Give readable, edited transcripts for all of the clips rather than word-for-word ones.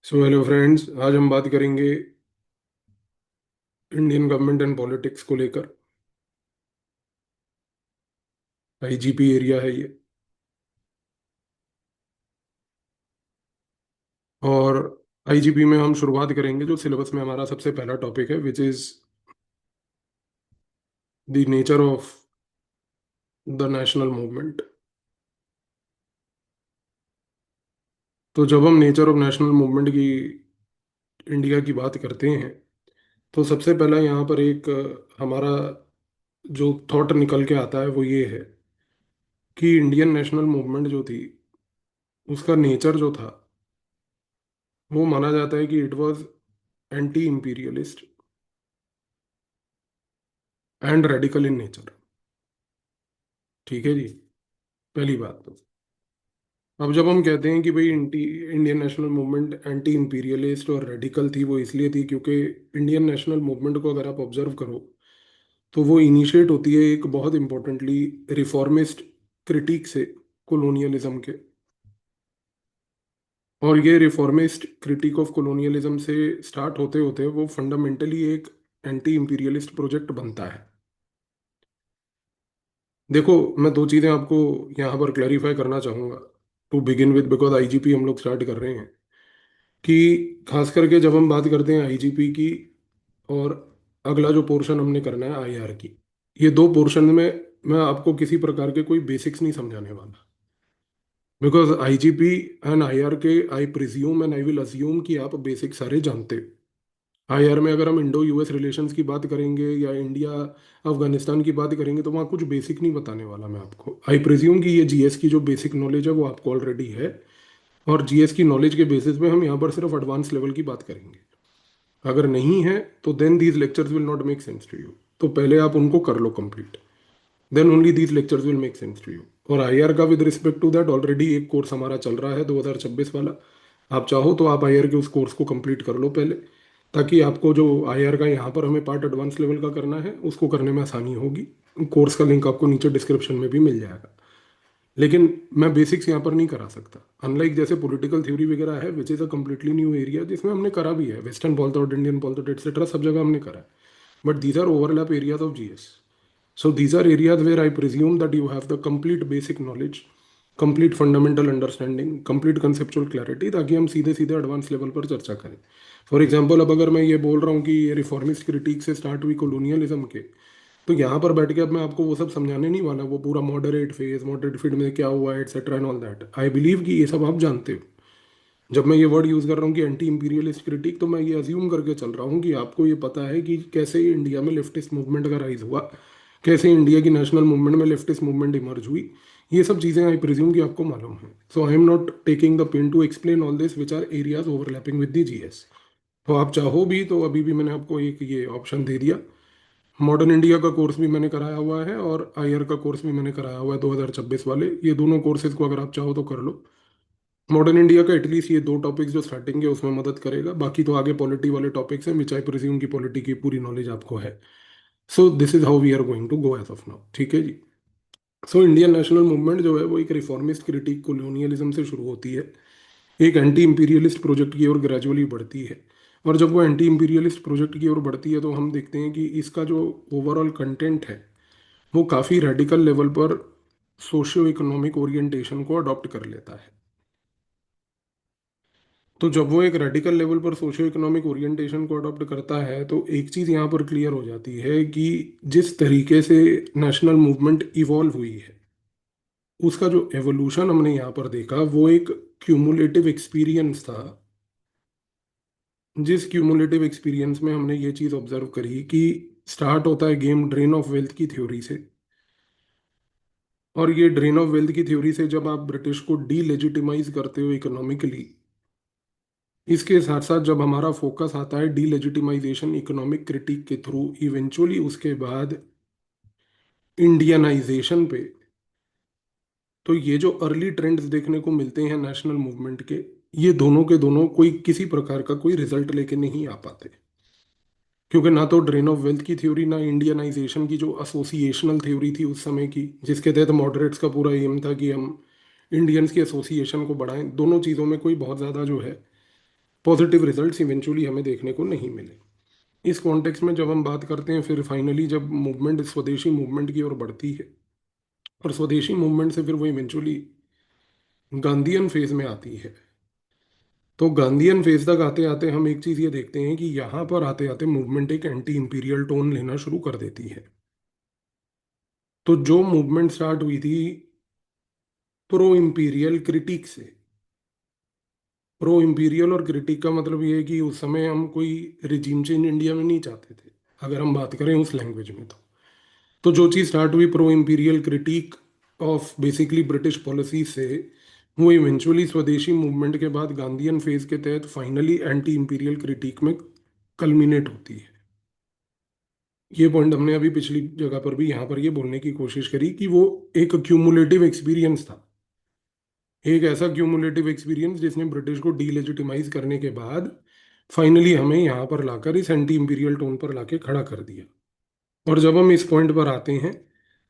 So hello friends, आज हम बात करेंगे इंडियन गवर्नमेंट एंड पॉलिटिक्स को लेकर। आईजीपी एरिया है ये। और आईजीपी में हम शुरुआत करेंगे जो सिलेबस में हमारा सबसे पहला टॉपिक है, which is the nature of the national movement. तो जब हम नेचर ऑफ नेशनल मूवमेंट की इंडिया की बात करते हैं, तो सबसे पहला यहाँ पर एक हमारा जो थॉट निकल के आता है वो ये है कि इंडियन नेशनल मूवमेंट जो थी, उसका नेचर जो था, वो माना जाता है कि it was anti imperialist and radical in nature. ठीक है जी, पहली बात तो। अब जब हम कहते हैं कि भाई Indian national movement anti imperialist और रेडिकल थी, वो इसलिए थी क्योंकि इंडियन नेशनल मूवमेंट को अगर आप ऑब्जर्व करो तो वो इनिशिएट होती है एक बहुत इंपॉर्टेंटली रिफॉर्मिस्ट क्रिटिक से, कॉलोनियलिज्म के। और ये रिफॉर्मिस्ट क्रिटिक ऑफ कॉलोनियलिज्म से स्टार्ट होते होते वो फंडामेंटली एक एंटी इंपीरियलिस्ट प्रोजेक्ट बनता है। देखो, मैं दो चीज़ें आपको यहाँ पर क्लैरिफाई करना चाहूँगा to begin with, because IGP हम लोग स्टार्ट कर रहे हैं कि खास करके जब हम बात करते हैं आईजीपी की, और अगला जो पोर्शन हमने करना है आईआर की, ये दो पोर्शन में मैं आपको किसी प्रकार के कोई बेसिक्स नहीं समझाने वाला। बिकॉज आईजीपी एंड आईआर के I presume and I will assume कि आप बेसिक सारे जानते हो। आईआर में अगर हम इंडो यूएस रिलेशंस की बात करेंगे या इंडिया अफगानिस्तान की बात करेंगे तो वहाँ कुछ बेसिक नहीं बताने वाला मैं आपको। आई प्रिज्यूम कि ये जीएस की जो बेसिक नॉलेज है वो आपको ऑलरेडी है, और जीएस की नॉलेज के बेसिस पे हम यहाँ पर सिर्फ एडवांस लेवल की बात करेंगे। अगर नहीं है तो then these lectures will not make sense to you. तो पहले आप उनको कर लो complete, then only these lectures will make sense to you. और आईआर का with respect to that already एक कोर्स हमारा चल रहा है 2026 वाला। आप चाहो तो आप आईआर के उस कोर्स को कंप्लीट कर लो पहले, ताकि आपको जो आईआर का यहाँ पर हमें पार्ट एडवांस लेवल का करना है उसको करने में आसानी होगी। कोर्स का लिंक आपको नीचे डिस्क्रिप्शन में भी मिल जाएगा। लेकिन मैं बेसिक्स यहाँ पर नहीं करा सकता, अनलाइक जैसे पॉलिटिकल थ्योरी वगैरह है which is a completely new area, जिसमें हमने करा भी है western polity, Indian polity etcetera, सब जगह हमने करा है। But these are overlap areas of GS. So these are areas where I presume that you have the complete basic knowledge, complete fundamental understanding, complete conceptual clarity, ताकि हम सीधे सीधे advance level पर चर्चा करें। फॉर एग्जाम्पल, अब अगर मैं ये बोल रहा हूँ कि ये रिफॉर्मिस्ट क्रिटिक से स्टार्ट हुई कॉलोनियलिज्म के, तो यहाँ पर बैठ के अब मैं आपको वो सब समझाने नहीं वाला, वो पूरा मॉडरेट फेज में क्या हुआ etcetera and all that. I believe कि ये सब आप जानते हो। जब मैं ये वर्ड यूज़ कर रहा हूँ कि एंटी इंपीरियलिस्ट क्रिटिक, तो मैं ये अज्यूम करके चल रहा हूँ कि आपको ये पता है कि कैसे इंडिया में लेफ्टिस्ट मूवमेंट का राइज हुआ, कैसे इंडिया की नेशनल मूवमेंट में लेफ्टिस्ट मूवमेंट इमर्ज हुई। ये सब चीज़ें आई प्रिज्यूम कि आपको मालूम है। So I am not taking the pain to explain all this which are areas overlapping with the GS. तो आप चाहो भी तो अभी भी मैंने आपको एक ये ऑप्शन दे दिया। मॉडर्न इंडिया का कोर्स भी मैंने कराया हुआ है और आईआर का कोर्स भी मैंने कराया हुआ है 2026 वाले। ये दोनों कोर्सेज को अगर आप चाहो तो कर लो। मॉडर्न इंडिया का एटलीस्ट ये दो टॉपिक्स जो स्टार्टिंग के उसमें मदद करेगा, बाकी तो आगे पॉलिटी वाले टॉपिक्स हैं विच आई प्रिज्यूम की पॉलिटी की पूरी नॉलेज आपको है। So this is how we are going to go as of now. ठीक है जी। सो इंडियन नेशनल मूवमेंट जो है वो एक रिफॉर्मिस्ट क्रिटिक कॉलोनियलिज्म से शुरू होती है, एक एंटी इंपीरियलिस्ट प्रोजेक्ट की ओर ग्रेजुअली बढ़ती है। और जब वो एंटी इंपीरियलिस्ट प्रोजेक्ट की ओर बढ़ती है तो हम देखते हैं कि इसका जो ओवरऑल कंटेंट है वो काफ़ी रेडिकल लेवल पर सोशियो इकोनॉमिक ओरिएंटेशन को अडॉप्ट कर लेता है। तो जब वो एक रेडिकल लेवल पर सोशियो इकोनॉमिक ओरिएंटेशन को अडॉप्ट करता है तो एक चीज़ यहाँ पर क्लियर हो जाती है कि जिस तरीके से नेशनल मूवमेंट इवॉल्व हुई है, उसका जो एवोल्यूशन हमने यहाँ पर देखा वो एक क्यूमुलेटिव एक्सपीरियंस था। जिस क्यूमुलेटिव एक्सपीरियंस में हमने ये चीज़ ऑब्जर्व करी कि स्टार्ट होता है गेम ड्रेन ऑफ वेल्थ की थ्योरी से। और ये ड्रेन ऑफ वेल्थ की थ्योरी से जब आप ब्रिटिश को डीलेजिटिमाइज करते हो इकोनॉमिकली, इसके साथ साथ जब हमारा फोकस आता है डीलेजिटिमाइजेशन इकोनॉमिक क्रिटिक के थ्रू, इवेंचुअली उसके बाद इंडियनाइजेशन पे, तो ये जो अर्ली ट्रेंड्स देखने को मिलते हैं नेशनल मूवमेंट के, ये दोनों के दोनों कोई किसी प्रकार का कोई रिजल्ट लेके नहीं आ पाते। क्योंकि ना तो ड्रेन ऑफ वेल्थ की थ्योरी, ना इंडियनाइजेशन की जो एसोसिएशनल थ्योरी थी उस समय की, जिसके तहत मॉडरेट्स का पूरा एम था कि हम इंडियंस की एसोसिएशन को बढ़ाएं, दोनों चीज़ों में कोई बहुत ज़्यादा जो है पॉजिटिव रिजल्ट्स इवेंचुअली हमें देखने को नहीं मिले। इस कॉन्टेक्स्ट में जब हम बात करते हैं, फिर फाइनली जब मूवमेंट स्वदेशी मूवमेंट की ओर बढ़ती है, और स्वदेशी मूवमेंट से फिर वो इवेंचुअली गांधीयन फेज में आती है। तो गांधीयन फेज तक आते आते हम एक चीज ये देखते हैं कि यहाँ पर आते आते मूवमेंट एक एंटी इंपीरियल टोन लेना शुरू कर देती है। तो जो मूवमेंट स्टार्ट हुई थी प्रो इंपीरियल क्रिटिक से, प्रो इंपीरियल और क्रिटिक का मतलब ये है कि उस समय हम कोई रिजीम चेंज इंडिया में नहीं चाहते थे, अगर हम बात करें उस लैंग्वेज में। तो जो चीज़ स्टार्ट हुई pro imperial critic of basically British policy से, वो इवेंचुअली स्वदेशी मूवमेंट के बाद गांधीयन फेज के तहत फाइनली एंटी इंपीरियल क्रिटिक में कल्मिनेट होती है। ये पॉइंट हमने अभी पिछली जगह पर भी यहाँ पर ये बोलने की कोशिश करी कि वो एक क्यूमुलेटिव एक्सपीरियंस था, एक ऐसा क्यूमुलेटिव एक्सपीरियंस जिसने ब्रिटिश को डीलेजिटिमाइज करने के बाद फाइनली हमें यहाँ पर लाकर इस एंटी इंपीरियल टोन पर लाके खड़ा कर दिया। और जब हम इस पॉइंट पर आते हैं,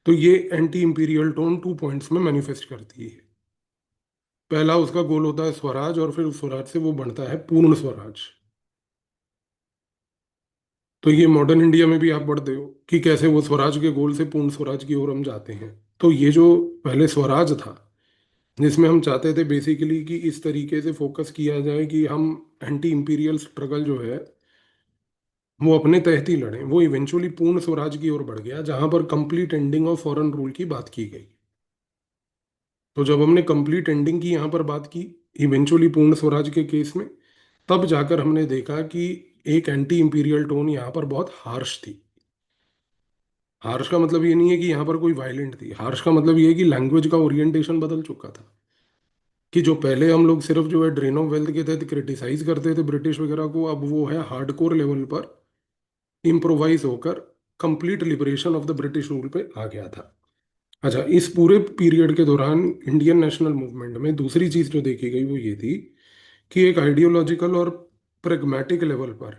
तो ये एंटी इंपीरियल टोन 2 पॉइंट्स में मैनिफेस्ट करती है। पहला उसका गोल होता है स्वराज, और फिर उस स्वराज से वो बनता है पूर्ण स्वराज। तो ये मॉडर्न इंडिया में भी आप पढ़ते हो कि कैसे वो स्वराज के गोल से पूर्ण स्वराज की ओर हम जाते हैं। तो ये जो पहले स्वराज था, जिसमें हम चाहते थे बेसिकली कि इस तरीके से फोकस किया जाए कि हम एंटी इंपीरियल स्ट्रगल जो है वो अपने तहत ही लड़ें, वो इवेंचुअली पूर्ण स्वराज की ओर बढ़ गया, जहां पर complete ending of foreign rule की बात की गई। तो जब हमने कंप्लीट एंडिंग की यहाँ पर बात की इवेंचुअली पूर्ण स्वराज के केस में, तब जाकर हमने देखा कि एक एंटी इंपीरियल टोन यहाँ पर बहुत हार्श थी। हार्श का मतलब ये नहीं है कि यहाँ पर कोई वायलेंट थी, हार्श का मतलब ये है कि लैंग्वेज का ओरिएंटेशन बदल चुका था। कि जो पहले हम लोग सिर्फ जो है ड्रेन ऑफ वेल्थ के तहत क्रिटिसाइज करते थे ब्रिटिश वगैरह को, अब वो है हार्डकोर लेवल पर इम्प्रोवाइज होकर complete liberation of the British rule पे आ गया था। अच्छा, इस पूरे पीरियड के दौरान इंडियन नेशनल मूवमेंट में दूसरी चीज जो देखी गई वो ये थी कि एक आइडियोलॉजिकल और प्रेगमेटिक लेवल पर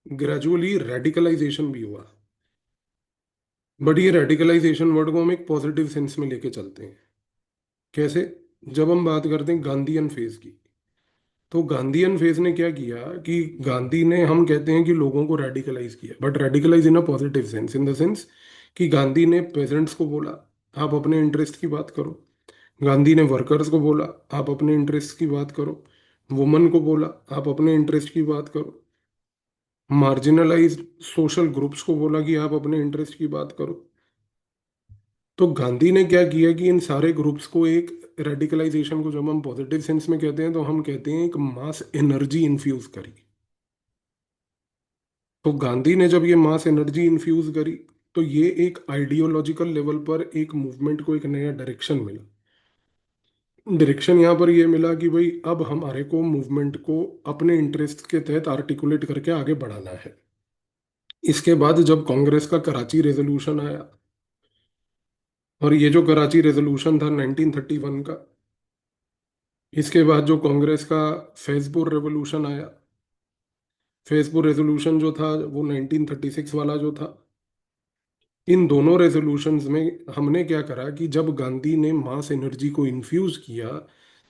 ग्रेजुअली रेडिकलाइजेशन भी हुआ। बट ये रेडिकलाइजेशन वर्ड को हम एक पॉजिटिव सेंस में लेके चलते हैं। कैसे? जब हम बात करते हैं गांधीयन फेज की, तो गांधीयन फेज ने क्या किया कि गांधी ने, हम कहते हैं कि लोगों को रेडिकलाइज किया, but radicalise in a positive sense, in the sense कि गांधी ने पेजेंट्स को बोला आप अपने इंटरेस्ट की बात करो, गांधी ने वर्कर्स को बोला आप अपने इंटरेस्ट की बात करो, वुमन को बोला आप अपने इंटरेस्ट की बात करो, मार्जिनलाइज्ड सोशल ग्रुप्स को बोला कि आप अपने इंटरेस्ट की बात करो। तो गांधी ने क्या किया कि इन सारे ग्रुप्स को एक, रेडिकलाइजेशन को जब हम पॉजिटिव सेंस में कहते हैं तो हम कहते हैं एक मास एनर्जी इन्फ्यूज करी। तो गांधी ने जब ये मास एनर्जी इन्फ्यूज करी, तो ये एक आइडियोलॉजिकल लेवल पर एक मूवमेंट को एक नया डायरेक्शन मिला। डायरेक्शन यहाँ पर ये मिला कि भाई अब हमारे को मूवमेंट को अपने इंटरेस्ट के तहत आर्टिकुलेट करके आगे बढ़ाना है। इसके बाद जब कांग्रेस का कराची रेजोल्यूशन आया, और ये जो कराची रेजोल्यूशन था 1931 का, इसके बाद जो कांग्रेस का फैजपुर रेवोल्यूशन आया, फैजपुर रेजोल्यूशन जो था वो 1936 वाला जो था। इन दोनों रेजोल्यूशंस में हमने क्या करा कि जब गांधी ने मास एनर्जी को इन्फ्यूज किया,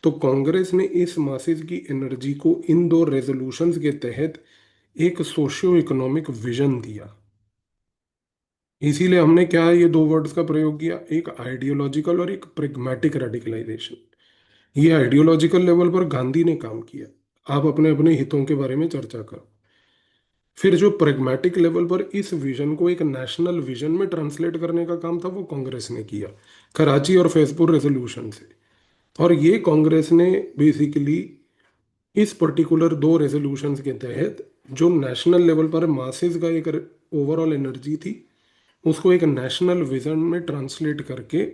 तो कांग्रेस ने इस मासेज की एनर्जी को इन दो रेजोल्यूशंस के तहत एक सोशियो इकोनॉमिक विजन दिया। इसीलिए हमने क्या ये दो वर्ड्स का प्रयोग किया, एक आइडियोलॉजिकल और एक प्रेगमेटिक रेडिकलाइजेशन। ये आइडियोलॉजिकल लेवल पर गांधी ने काम किया, आप अपने अपने हितों के बारे में चर्चा करो। फिर जो प्रेगमेटिक लेवल पर इस विजन को एक नेशनल विजन में ट्रांसलेट करने का काम था वो कांग्रेस ने किया, कराची और फैजपुर रेजोल्यूशन से। और ये कांग्रेस ने बेसिकली इस पर्टिकुलर दो रेजोल्यूशंस के तहत जो नेशनल लेवल पर मासेस का एक ओवरऑल एनर्जी थी, उसको एक नेशनल विजन में ट्रांसलेट करके,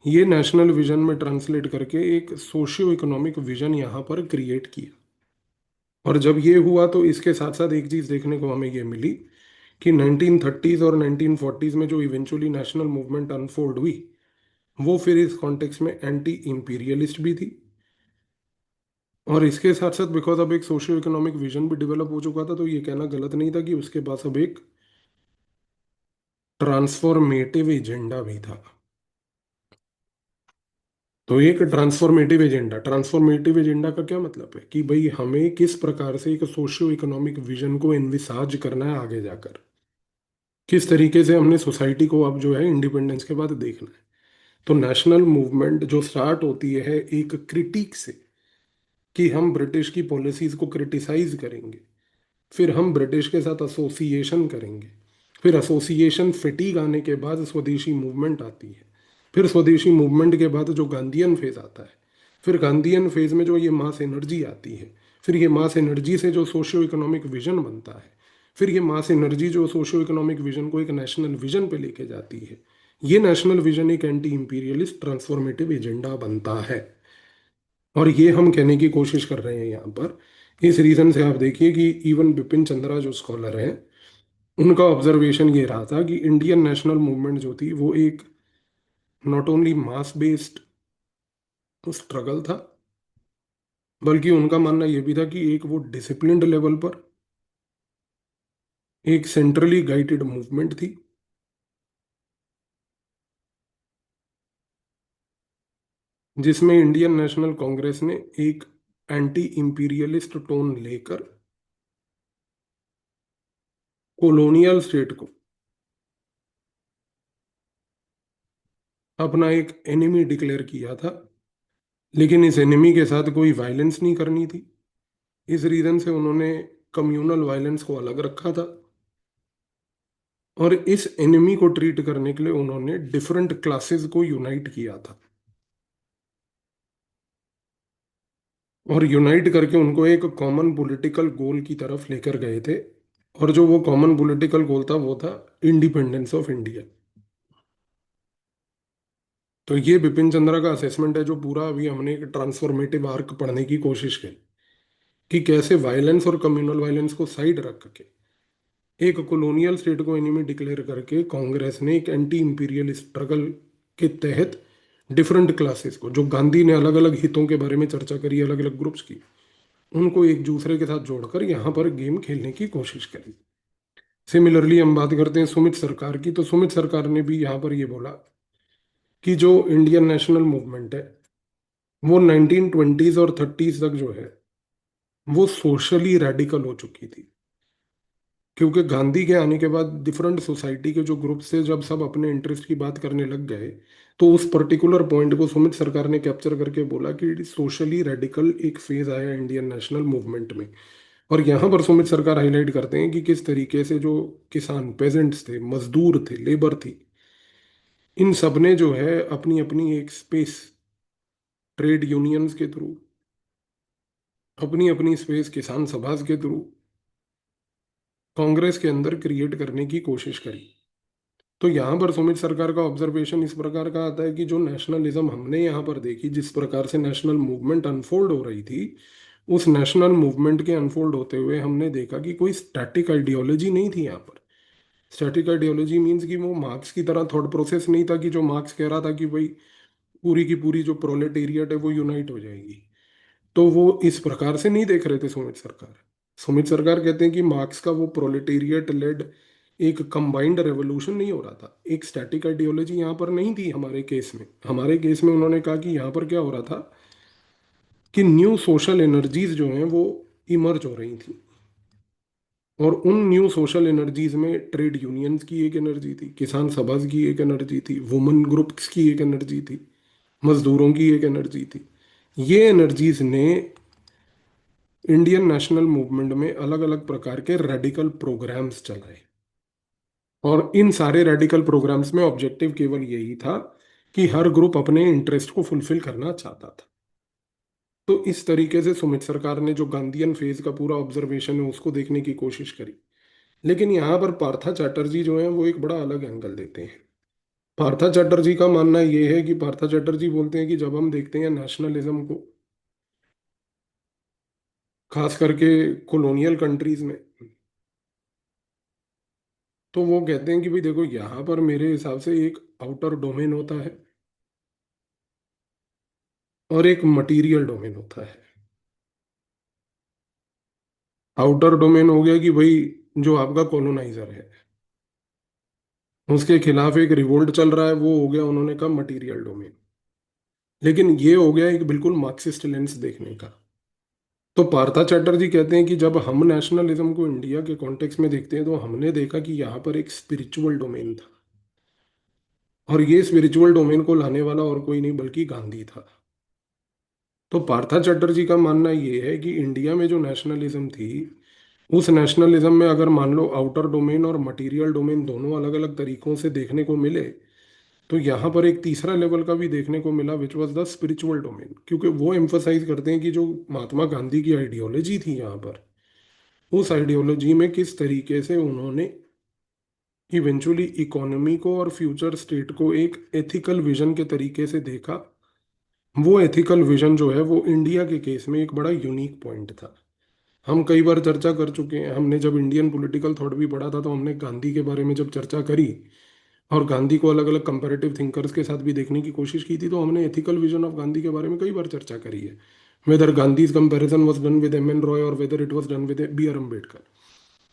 ये नेशनल विजन में ट्रांसलेट करके एक सोशियो इकोनॉमिक विजन यहाँ पर क्रिएट किया। और जब ये हुआ तो इसके साथ साथ एक चीज़ देखने को हमें ये मिली कि 1930s और 1940s में जो इवेंचुअली नेशनल मूवमेंट अनफोल्ड हुई, वो फिर इस कॉन्टेक्स्ट में एंटी इंपीरियलिस्ट भी थी। और इसके साथ साथ बिकॉज अब एक सोशियो इकोनॉमिक विजन भी डेवलप हो चुका था, तो ये कहना गलत नहीं था कि उसके पास अब एक ट्रांसफॉर्मेटिव एजेंडा भी था। तो एक ट्रांसफॉर्मेटिव एजेंडा का क्या मतलब है कि भाई हमें किस प्रकार से एक सोशियो इकोनॉमिक विजन को इनविसाज करना है आगे जाकर, किस तरीके से हमने सोसाइटी को अब जो है इंडिपेंडेंस के बाद देखना है। तो नेशनल मूवमेंट जो स्टार्ट होती है एक क्रिटिक से, कि हम ब्रिटिश की पॉलिसीज को क्रिटिसाइज करेंगे, फिर हम ब्रिटिश के साथ एसोसिएशन करेंगे, फिर एसोसिएशन फिटीग आने के बाद स्वदेशी मूवमेंट आती है, फिर स्वदेशी मूवमेंट के बाद जो गांधीयन फेज आता है, फिर गांधीयन फेज में जो ये मास एनर्जी आती है, फिर ये मास एनर्जी से जो सोशियो इकोनॉमिक विजन बनता है, फिर ये मास एनर्जी जो सोशियो इकोनॉमिक विजन को एक नेशनल विजन पे लेके जाती है, ये नेशनल विजन एक एंटी इंपीरियलिस्ट ट्रांसफॉर्मेटिव एजेंडा बनता है। और ये हम कहने की कोशिश कर रहे हैं यहाँ पर। इस रीजन से आप देखिए कि इवन बिपिन चंद्रा जो स्कॉलर हैं, उनका ऑब्जर्वेशन ये रहा था कि इंडियन नेशनल मूवमेंट जो थी वो एक not only mass based struggle था, बल्कि उनका मानना ये भी था कि एक वो डिसिप्लिन्ड लेवल पर एक सेंट्रली गाइडेड मूवमेंट थी, जिसमें इंडियन नेशनल कांग्रेस ने एक एंटी इंपीरियलिस्ट टोन लेकर कॉलोनियल स्टेट को अपना एक एनिमी डिक्लेयर किया था, लेकिन इस एनिमी के साथ कोई वायलेंस नहीं करनी थी। इस रीजन से उन्होंने कम्युनल वायलेंस को अलग रखा था, और इस एनिमी को ट्रीट करने के लिए उन्होंने डिफरेंट क्लासेस को यूनाइट किया था, और यूनाइट करके उनको एक कॉमन पॉलिटिकल गोल की तरफ लेकर गए थे। और जो वो कॉमन पॉलिटिकल गोल था वो था इंडिपेंडेंस ऑफ इंडिया। तो ये बिपिन चंद्रा का असेसमेंट है, जो पूरा अभी हमने एक ट्रांसफॉर्मेटिव आर्क पढ़ने की कोशिश की कि कैसे वायलेंस और कम्युनल वायलेंस को साइड रख के एक कॉलोनियल स्टेट को एनिमी डिक्लेयर करके कांग्रेस ने एक एंटी इंपीरियल स्ट्रगल के तहत डिफरेंट क्लासेस को, जो गांधी ने अलग अलग हितों के बारे में चर्चा करी, अलग अलग ग्रुप्स की, उनको एक दूसरे के साथ जोड़कर यहाँ पर गेम खेलने की कोशिश करी। सिमिलरली हम बात करते हैं सुमित सरकार की, तो सुमित सरकार ने भी यहाँ पर ये बोला कि जो इंडियन नेशनल मूवमेंट है वो 1920s और 30s तक जो है वो सोशली रेडिकल हो चुकी थी, क्योंकि गांधी के आने के बाद डिफरेंट सोसाइटी के जो ग्रुप से जब सब अपने इंटरेस्ट की बात करने लग गए, तो उस पर्टिकुलर पॉइंट को सुमित सरकार ने कैप्चर करके बोला कि सोशली रेडिकल एक फेज आया इंडियन नेशनल मूवमेंट में। और यहाँ पर सुमित सरकार हाईलाइट करते हैं कि किस तरीके से जो किसान पेजेंट्स थे, मजदूर थे, लेबर थी, इन सब ने जो है अपनी अपनी एक स्पेस ट्रेड यूनियंस के थ्रू, अपनी अपनी स्पेस किसान सभा के थ्रू कांग्रेस के अंदर क्रिएट करने की कोशिश करी। तो यहाँ पर सुमित सरकार का ऑब्जर्वेशन इस प्रकार का आता है कि जो नेशनलिज्म हमने यहाँ पर देखी, जिस प्रकार से नेशनल मूवमेंट अनफोल्ड हो रही थी, उस नेशनल मूवमेंट के अनफोल्ड होते हुए हमने देखा कि कोई स्टैटिक आइडियोलॉजी नहीं थी यहाँ पर। स्टैटिक आइडियोलॉजी मीन्स कि वो मार्क्स की तरह थॉट प्रोसेस नहीं था कि जो मार्क्स कह रहा था कि भाई पूरी की पूरी जो प्रोलेटेरिएट है वो यूनाइट हो जाएगी। तो वो इस प्रकार से नहीं देख रहे थे सुमित सरकार। सुमित सरकार कहते हैं कि मार्क्स का वो प्रोलेटेरिएट लेड एक कंबाइंड रेवोल्यूशन नहीं हो रहा था, एक स्टैटिक आइडियोलॉजी यहाँ पर नहीं थी। हमारे केस में उन्होंने कहा कि यहाँ पर क्या हो रहा था कि न्यू सोशल एनर्जीज जो हैं वो इमर्ज हो रही थी, और उन न्यू सोशल एनर्जीज में ट्रेड यूनियंस की एक एनर्जी थी, किसान सभाज की एक एनर्जी थी, वुमेन ग्रुप्स की एक एनर्जी थी, मजदूरों की एक एनर्जी थी। ये एनर्जीज ने इंडियन नेशनल मूवमेंट में अलग अलग प्रकार के रेडिकल प्रोग्राम्स चलाए, और इन सारे रेडिकल प्रोग्राम्स में ऑब्जेक्टिव केवल यही था कि हर ग्रुप अपने इंटरेस्ट को फुलफिल करना चाहता था। तो इस तरीके से सुमित सरकार ने जो गांधीयन फेज का पूरा ऑब्जर्वेशन है उसको देखने की कोशिश करी। लेकिन यहाँ पर पार्था चैटर्जी जो है वो एक बड़ा अलग एंगल देते हैं। पार्था चैटर्जी का मानना ये है कि पार्था चैटर्जी बोलते हैं कि जब हम देखते हैं नेशनलिज्म को, खास करके कॉलोनियल कंट्रीज में, तो वो कहते हैं कि भाई देखो यहाँ पर मेरे हिसाब से एक आउटर डोमेन होता है और एक मटीरियल डोमेन होता है। आउटर डोमेन हो गया कि भाई जो आपका कॉलोनाइजर है उसके खिलाफ एक रिवोल्ट चल रहा है, वो हो गया उन्होंने कहा मटीरियल डोमेन। लेकिन ये हो गया एक बिल्कुल मार्क्सिस्ट लेंस देखने का। तो पार्था चैटर्जी कहते हैं कि जब हम नेशनलिज्म को इंडिया के कॉन्टेक्स्ट में देखते हैं तो हमने देखा कि यहाँ पर एक स्पिरिचुअल डोमेन था, और ये स्पिरिचुअल डोमेन को लाने वाला और कोई नहीं बल्कि गांधी था। तो पार्था चैटर्जी का मानना ये है कि इंडिया में जो नेशनलिज्म थी, उस नेशनलिज्म में अगर मान लो आउटर डोमेन और मटेरियल डोमेन दोनों अलग अलग तरीकों से देखने को मिले, तो यहाँ पर एक तीसरा लेवल का भी देखने को मिला, which was the spiritual domain. क्योंकि वो एम्फोसाइज करते हैं कि जो महात्मा गांधी की आइडियोलॉजी थी यहाँ पर, उस आइडियोलॉजी में किस तरीके से उन्होंने इवेंचुअली इकोनॉमी को और फ्यूचर स्टेट को एक एथिकल विजन के तरीके से देखा। वो एथिकल विजन जो है वो इंडिया के केस में एक बड़ा यूनिक पॉइंट था। हम कई बार चर्चा कर चुके हैं, हमने जब इंडियन पॉलिटिकल थॉट भी पढ़ा था तो हमने गांधी के बारे में जब चर्चा करी और गांधी को अलग अलग कंपैरेटिव थिंकर्स के साथ भी देखने की कोशिश की थी, तो हमने एथिकल विजन ऑफ गांधी के बारे में कई बार चर्चा करी है। Whether Gandhi's comparison was done with M N Roy और whether it was done with B R Ambedkar,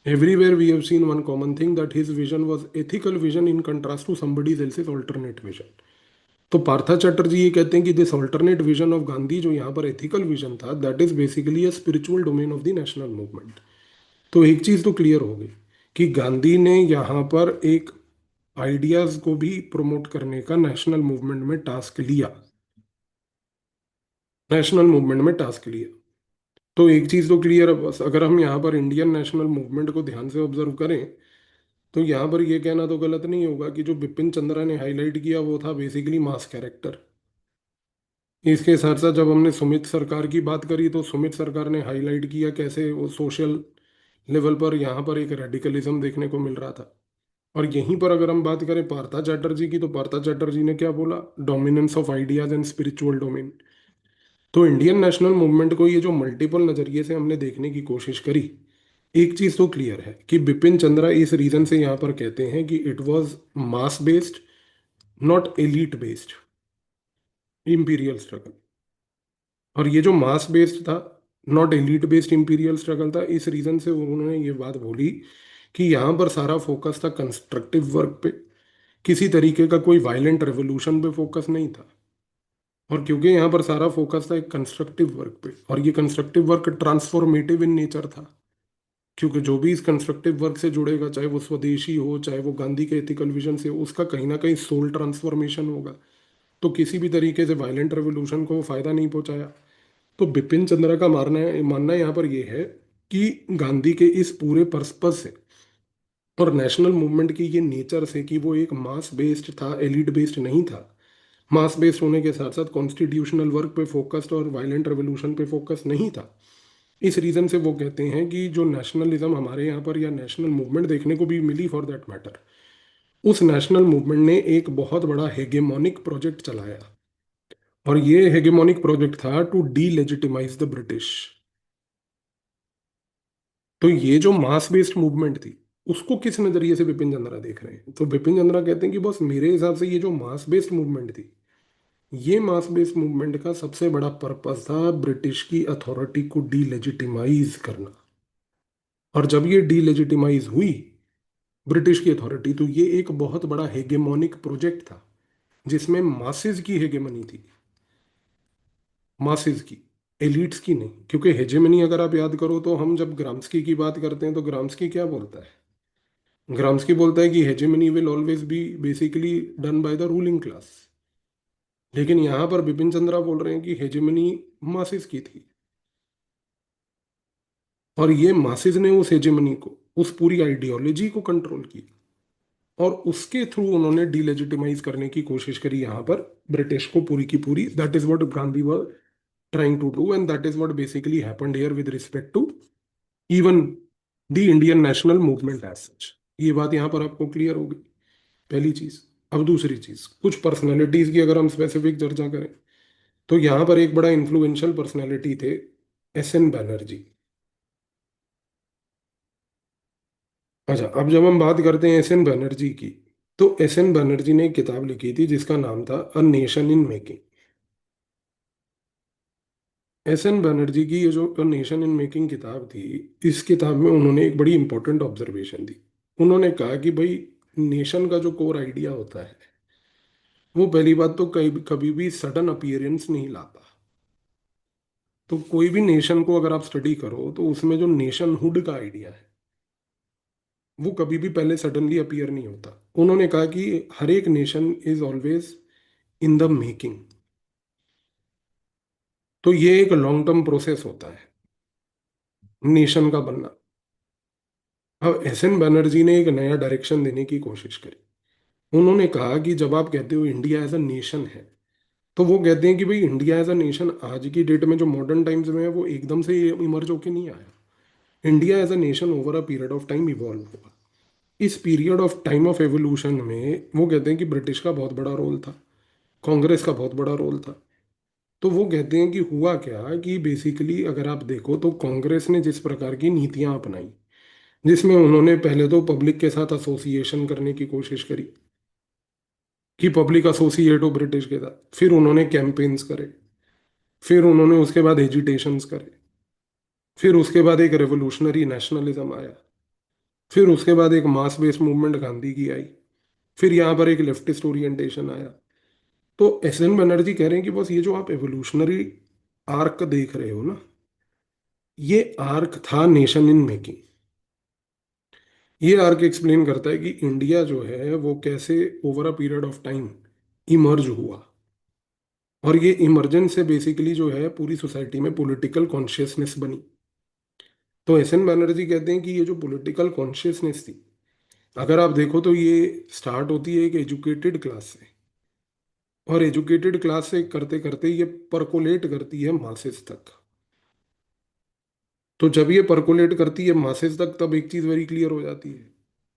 everywhere we have seen one common thing, that his vision was ethical vision in contrast to somebody else's alternate vision. तो पार्था चैटर्जी ये कहते हैं कि this alternate vision of Gandhi जो यहाँ पर ethical vision था, that is basically a spiritual domain of the national movement. तो एक चीज तो क्लियर हो गई कि गांधी ने यहाँ पर एक आइडियाज को भी प्रमोट करने का नेशनल मूवमेंट में टास्क लिया, नेशनल मूवमेंट में टास्क लिया। तो एक चीज तो क्लियर है बस, अगर हम यहाँ पर इंडियन नेशनल मूवमेंट को ध्यान से ऑब्जर्व करें तो यहाँ पर ये कहना तो गलत नहीं होगा कि जो बिपिन चंद्रा ने हाईलाइट किया वो था बेसिकली मास कैरेक्टर। इसके साथ साथ जब हमने सुमित सरकार की बात करी तो सुमित सरकार ने हाईलाइट किया कैसे वो सोशल लेवल पर यहाँ पर एक रेडिकलिज्म देखने को मिल रहा था। और यहीं पर अगर हम बात करें पार्था चैटर्जी की, तो पार्था चैटर्जी ने क्या बोला, dominance of ideas and spiritual domain. तो इंडियन नेशनल मूवमेंट को ये जो मल्टीपल नजरिए से हमने देखने की कोशिश करी, एक चीज तो क्लियर है कि बिपिन चंद्रा इस रीजन से यहाँ पर कहते हैं कि it was mass based, not elite based imperial struggle. और ये जो मास बेस्ड था, not elite based imperial struggle था, इस रीजन से उन्होंने ये बात बोली कि यहाँ पर सारा फोकस था कंस्ट्रक्टिव वर्क पे, किसी तरीके का कोई वायलेंट रेवोल्यूशन पे फोकस नहीं था। और क्योंकि यहाँ पर सारा फोकस था एक कंस्ट्रक्टिव वर्क पे, और ये constructive work transformative in nature था, क्योंकि जो भी इस कंस्ट्रक्टिव वर्क से जुड़ेगा, चाहे वो स्वदेशी हो चाहे वो गांधी के एथिकल विजन से हो, उसका कहीं ना कहीं सोल ट्रांसफॉर्मेशन होगा। तो किसी भी तरीके से वायलेंट रेवोल्यूशन को फायदा नहीं पहुंचाया। तो बिपिन चंद्रा का मानना यहाँ पर यह है कि गांधी के इस पूरे पर्पस से और नेशनल मूवमेंट की ये नेचर से कि वो एक मास बेस्ड था, एलिट बेस्ड नहीं था। मास बेस्ड होने के साथ साथ कॉन्स्टिट्यूशनल वर्क पे फोकस्ड और वायलेंट रेवोल्यूशन पे फोकस नहीं था। इस रीजन से वो कहते हैं कि जो नेशनलिज्म हमारे यहाँ पर या नेशनल मूवमेंट देखने को भी मिली फॉर दैट मैटर, उस नेशनल मूवमेंट ने एक बहुत बड़ा हेगेमोनिक प्रोजेक्ट चलाया। और ये हेगेमोनिक प्रोजेक्ट था to delegitimize the British. तो ये जो मास बेस्ड मूवमेंट थी, उसको किस नजरिए से बिपिन चंद्रा देख रहे हैं, तो बिपिन चंद्रा कहते हैं कि बस मेरे हिसाब से ये जो मास बेस्ड मूवमेंट थी, ये मास बेस्ड मूवमेंट का सबसे बड़ा पर्पस था ब्रिटिश की अथॉरिटी को डी लेजिटिमाइज करना। और जब ये डी लेजिटिमाइज हुई ब्रिटिश की अथॉरिटी, तो ये एक बहुत बड़ा हेगेमोनिक प्रोजेक्ट था जिसमें मासेस की हेगेमनी थी, मासेस की, एलिट्स की नहीं। क्योंकि हेजेमनी अगर आप याद करो तो हम जब ग्राम्स्की की बात करते हैं तो ग्राम्स्की क्या बोलता है, ग्राम्स्की बोलता है कि hegemony will always be basically done by the ruling class. लेकिन यहाँ पर बिपिन चंद्रा बोल रहे हैं कि हेजेमनी मासेस की थी, और ये मासेस ने उस हेजेमनी को, उस पूरी आइडियोलॉजी को कंट्रोल किया, और उसके थ्रू उन्होंने डीलेजिटिमाइज करने की कोशिश करी यहाँ पर ब्रिटिश को पूरी की पूरी। That is what Gandhi were trying to do, and that is what basically happened here with respect to even the Indian national movement as such. ये बात यहाँ पर आपको क्लियर होगी, पहली चीज। अब दूसरी चीज, कुछ पर्सनैलिटीज की अगर हम स्पेसिफिक चर्चा करें, तो यहाँ पर एक बड़ा इन्फ्लुएंशियल पर्सनैलिटी थे एस एन बैनर्जी। अच्छा, अब जब हम बात करते हैं एस एन बैनर्जी की, तो एस एन बैनर्जी ने एक किताब लिखी थी जिसका नाम था a nation in making. S N Banerjee की ये जो नेशन इन मेकिंग किताब थी, इस किताब में उन्होंने एक बड़ी इंपॉर्टेंट ऑब्जर्वेशन दी। उन्होंने कहा कि भाई नेशन का जो कोर आइडिया होता है, वो पहली बात तो कभी कभी भी सडन अपीयरेंस नहीं लाता। तो कोई भी नेशन को अगर आप स्टडी करो तो उसमें जो नेशनहुड का आइडिया है वो कभी भी पहले सडनली अपीयर नहीं होता। उन्होंने कहा कि हर एक nation is always in the making. तो ये एक लॉन्ग टर्म प्रोसेस होता है नेशन का बनना। अब एस एन बनर्जी ने एक नया डायरेक्शन देने की कोशिश करी। उन्होंने कहा कि जब आप कहते हो इंडिया एज अ नेशन है, तो वो कहते हैं कि भाई इंडिया एज अ नेशन आज की डेट में जो मॉडर्न टाइम्स में है वो एकदम से इमर्ज होके नहीं आया। India as a nation over a period of time evolve हुआ। इस period of time of evolution में वो कहते हैं कि ब्रिटिश का बहुत बड़ा रोल था, कांग्रेस का बहुत बड़ा रोल था। तो वो कहते हैं कि हुआ क्या कि बेसिकली अगर आप देखो तो कांग्रेस ने जिस प्रकार की नीतियां अपनाई, जिसमें उन्होंने पहले तो पब्लिक के साथ एसोसिएशन करने की कोशिश करी कि पब्लिक एसोसिएट हो ब्रिटिश के साथ, फिर उन्होंने कैंपेन्स करे, फिर उन्होंने उसके बाद एजिटेशंस करे, फिर उसके बाद एक रेवोल्यूशनरी नेशनलिज्म आया, फिर उसके बाद एक मास बेस्ड मूवमेंट गांधी की आई, फिर यहाँ पर एक लेफ्टिस्ट ओरिएंटेशन आया। तो एस एन बनर्जी कह रहे हैं कि बस ये जो आप एवोल्यूशनरी आर्क देख रहे हो ना, ये आर्क था नेशन इन मेकिंग। ये आर्क एक्सप्लेन करता है कि इंडिया जो है वो कैसे over a period of time emerge हुआ। और ये इमर्जेंस से बेसिकली जो है पूरी सोसाइटी में पॉलिटिकल कॉन्शियसनेस बनी। तो एस एन बनर्जी कहते हैं कि ये जो पॉलिटिकल कॉन्शियसनेस थी, अगर आप देखो तो ये स्टार्ट होती है एक एजुकेटेड क्लास से, और एजुकेटेड क्लास से करते करते ये परकोलेट करती है मासेस तक। तो जब ये परकोलेट करती है मासेस तक, तब एक चीज वेरी क्लियर हो जाती है।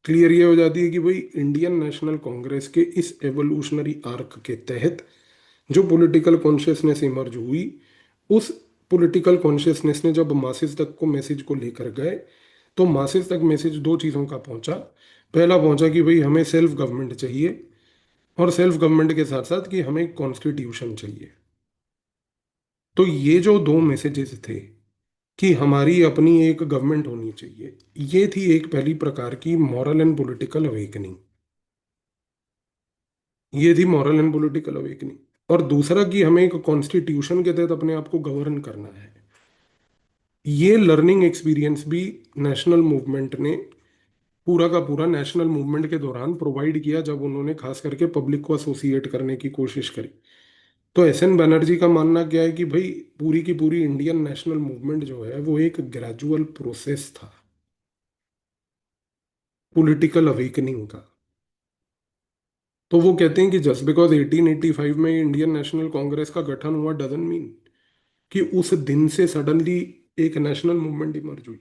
क्लियर ये हो जाती है कि भाई इंडियन नेशनल कांग्रेस के इस एवोल्यूशनरी आर्क के तहत जो पॉलिटिकल कॉन्शियसनेस इमर्ज हुई, उस पॉलिटिकल कॉन्शियसनेस ने जब मासेस तक को मैसेज को लेकर गए, तो मासेस तक मैसेज दो चीज़ों का पहुंचा। पहला पहुंचा कि भाई हमें सेल्फ गवर्नमेंट चाहिए, और सेल्फ गवर्नमेंट के साथ साथ कि हमें कॉन्स्टिट्यूशन चाहिए। तो ये जो दो मैसेजेस थे कि हमारी अपनी एक गवर्नमेंट होनी चाहिए, ये थी एक पहली प्रकार की मॉरल एंड पॉलिटिकल अवेकनिंग। ये थी मॉरल एंड पॉलिटिकल अवेकनिंग। और दूसरा कि हमें एक कॉन्स्टिट्यूशन के तहत अपने आप को गवर्न करना है। ये लर्निंग एक्सपीरियंस भी नेशनल मूवमेंट ने पूरा का पूरा नेशनल मूवमेंट के दौरान प्रोवाइड किया, जब उन्होंने खास करके पब्लिक को एसोसिएट करने की कोशिश करी। तो एस एन बनर्जी का मानना क्या है कि भाई पूरी की पूरी इंडियन नेशनल मूवमेंट जो है वो एक ग्रेजुअल प्रोसेस था पॉलिटिकल अवेकनिंग का। तो वो कहते हैं कि जस्ट बिकॉज 1885 में इंडियन नेशनल कांग्रेस का गठन हुआ डजंट मीन कि उस दिन से सडनली एक नेशनल मूवमेंट इमर्ज हुई।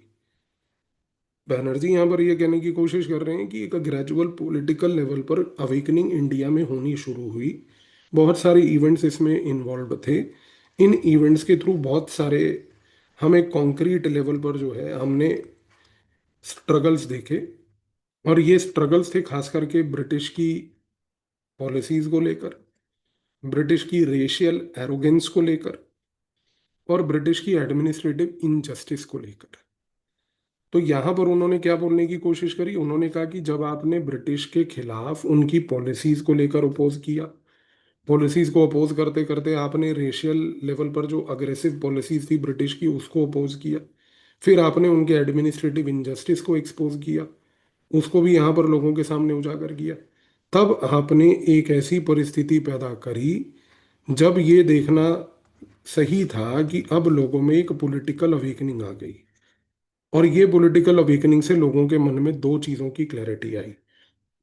बनर्जी यहाँ पर ये कहने की कोशिश कर रहे हैं कि एक ग्रेजुअल पॉलिटिकल लेवल पर अवेकनिंग इंडिया में होनी शुरू हुई। बहुत सारे इवेंट्स इसमें इन्वॉल्व थे। इन इवेंट्स के थ्रू बहुत सारे हमें कॉन्क्रीट लेवल पर जो है हमने स्ट्रगल्स देखे। और ये स्ट्रगल्स थे खास करके ब्रिटिश की पॉलिसीज को लेकर, ब्रिटिश की रेशियल एरोगेंस को लेकर, और ब्रिटिश की एडमिनिस्ट्रेटिव इनजस्टिस को लेकर। तो यहाँ पर उन्होंने क्या बोलने की कोशिश करी, उन्होंने कहा कि जब आपने ब्रिटिश के खिलाफ उनकी पॉलिसीज को लेकर अपोज किया, पॉलिसीज को अपोज करते करते आपने रेशियल लेवल पर जो अग्रेसिव पॉलिसीज थी ब्रिटिश की उसको अपोज किया, फिर आपने उनके एडमिनिस्ट्रेटिव इनजस्टिस को एक्सपोज किया, उसको भी यहाँ पर लोगों के सामने उजागर किया, तब आपने एक ऐसी परिस्थिति पैदा करी जब ये देखना सही था कि अब लोगों में एक पॉलिटिकल अवेकनिंग आ गई। और ये पॉलिटिकल अवेकनिंग से लोगों के मन में दो चीज़ों की क्लैरिटी आई।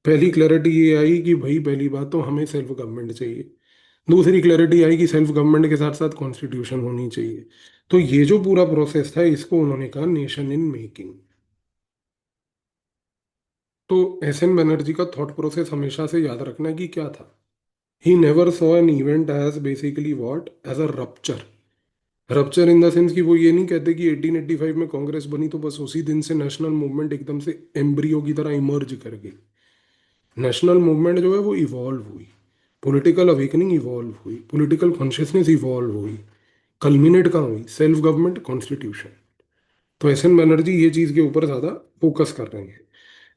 पहली क्लैरिटी ये आई कि भाई पहली बात तो हमें सेल्फ गवर्नमेंट चाहिए। दूसरी क्लैरिटी आई कि सेल्फ गवर्नमेंट के साथ साथ कॉन्स्टिट्यूशन होनी चाहिए। तो ये जो पूरा प्रोसेस था इसको उन्होंने कहा नेशन इन मेकिंग। तो एस एन बनर्जी का थॉट प्रोसेस हमेशा से याद रखना कि क्या था। He never saw an event as basically what as a rupture. Rupture in the sense कि वो ये नहीं कहते कि 1885 में कांग्रेस बनी तो बस उसी दिन से नेशनल मूवमेंट एकदम से एम्ब्रियो की तरह इमर्ज कर गई। नेशनल मूवमेंट जो है वो इवॉल्व हुई, पॉलिटिकल अवेकनिंग इवॉल्व हुई, पॉलिटिकल कॉन्शियसनेस इवॉल्व हुई। कल्मिनेट कहाँ हुई, सेल्फ गवर्नमेंट कॉन्स्टिट्यूशन। तो एस एन बनर्जी ये चीज़ के ऊपर ज़्यादा फोकस कर रहे हैं।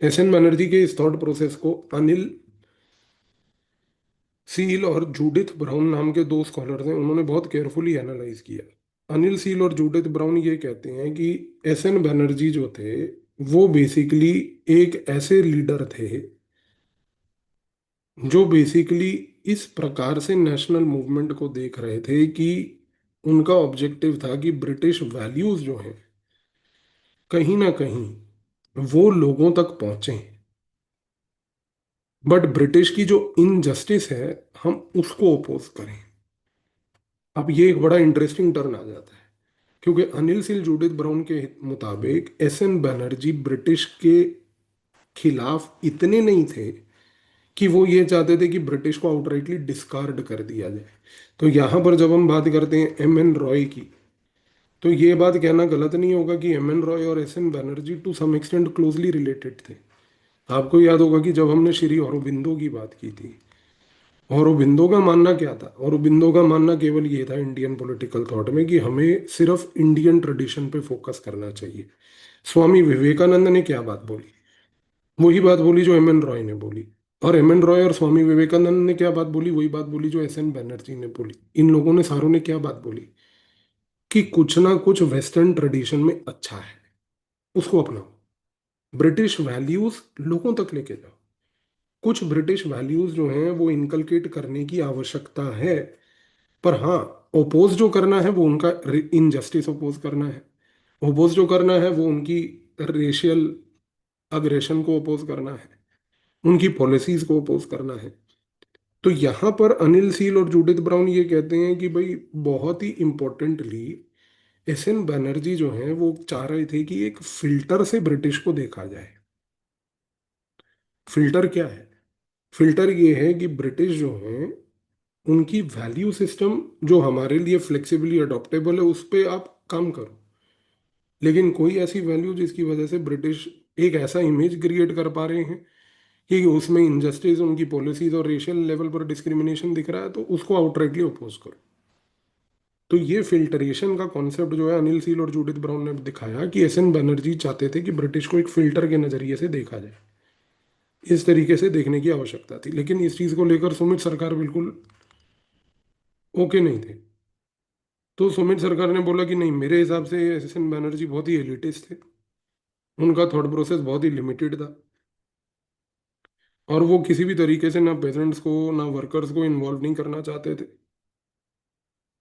एस एन बनर्जी के इस थॉट प्रोसेस को अनिल सील और जूडिथ ब्राउन नाम के दो स्कॉलर हैं, उन्होंने बहुत केयरफुली एनालाइज किया। अनिल सील और जूडिथ ब्राउन ये कहते हैं कि एस एन बनर्जी जो थे वो बेसिकली एक ऐसे लीडर थे जो बेसिकली इस प्रकार से नेशनल मूवमेंट को देख रहे थे कि उनका ऑब्जेक्टिव था कि ब्रिटिश वैल्यूज जो हैं कहीं ना कहीं वो लोगों तक पहुंचे, बट ब्रिटिश की जो इनजस्टिस है हम उसको अपोज करें। अब ये एक बड़ा इंटरेस्टिंग टर्न आ जाता है, क्योंकि अनिल सिल जूडिथ ब्राउन के मुताबिक एस एन बनर्जी ब्रिटिश के खिलाफ इतने नहीं थे कि वो ये चाहते थे कि ब्रिटिश को आउटराइटली डिस्कार्ड कर दिया जाए। तो यहाँ पर जब हम बात करते हैं एम एन रॉय की, तो ये बात कहना गलत नहीं होगा कि एम एन रॉय और S N Banerjee to some extent closely related थे। आपको याद होगा कि जब हमने श्री औरोबिंदो की बात की थी, औरोबिंदो का मानना क्या था? औरोबिंदो का मानना केवल ये था इंडियन पॉलिटिकल थॉट में कि हमें सिर्फ इंडियन ट्रेडिशन पे फोकस करना चाहिए। स्वामी विवेकानंद ने क्या बात बोली? वही बात बोली जो एम एन रॉय ने बोली। और एम एन रॉय और स्वामी विवेकानंद ने क्या बात बोली? वही बात बोली जो एस एन बैनर्जी ने बोली। इन लोगों ने सारों ने क्या बात बोली? कि कुछ ना कुछ वेस्टर्न ट्रेडिशन में अच्छा है, उसको अपनाओ, ब्रिटिश वैल्यूज लोगों तक लेके जाओ। कुछ ब्रिटिश वैल्यूज जो हैं वो इनकलकेट करने की आवश्यकता है, पर हाँ, ओपोज जो करना है वो उनका इनजस्टिस ओपोज करना है। ओपोज जो करना है वो उनकी रेशियल अग्रेशन को ओपोज करना है, उनकी पॉलिसीज को ओपोज करना है। तो यहाँ पर अनिल सील और जूडिथ ब्राउन ये कहते हैं कि भाई बहुत ही इंपॉर्टेंटली एस एन बैनर्जी जो हैं वो चाह रहे थे कि एक फिल्टर से ब्रिटिश को देखा जाए। फिल्टर क्या है? फिल्टर ये है कि ब्रिटिश जो हैं उनकी वैल्यू सिस्टम जो हमारे लिए फ्लेक्सिबली अडॉप्टेबल है उस पर आप काम करो, लेकिन कोई ऐसी वैल्यू जिसकी वजह से ब्रिटिश एक ऐसा इमेज क्रिएट कर पा रहे हैं कि उसमें इनजस्टिस, उनकी पॉलिसीज और रेशियल लेवल पर डिस्क्रिमिनेशन दिख रहा है, तो उसको आउटराइटली अपोज करो। तो ये फिल्टरेशन का कॉन्सेप्ट जो है अनिल सील और जूडिथ ब्राउन ने दिखाया कि एस एन बनर्जी चाहते थे कि ब्रिटिश को एक फिल्टर के नजरिए से देखा जाए। इस तरीके से देखने की आवश्यकता थी, लेकिन इस चीज को लेकर सुमित सरकार बिल्कुल ओके नहीं थे। तो सुमित सरकार ने बोला कि नहीं, मेरे हिसाब से एस एन बनर्जी बहुत ही एलिटिस्ट थे, उनका थॉट प्रोसेस बहुत ही लिमिटेड था, और वो किसी भी तरीके से ना पेजेंट्स को ना वर्कर्स को इन्वॉल्व नहीं करना चाहते थे।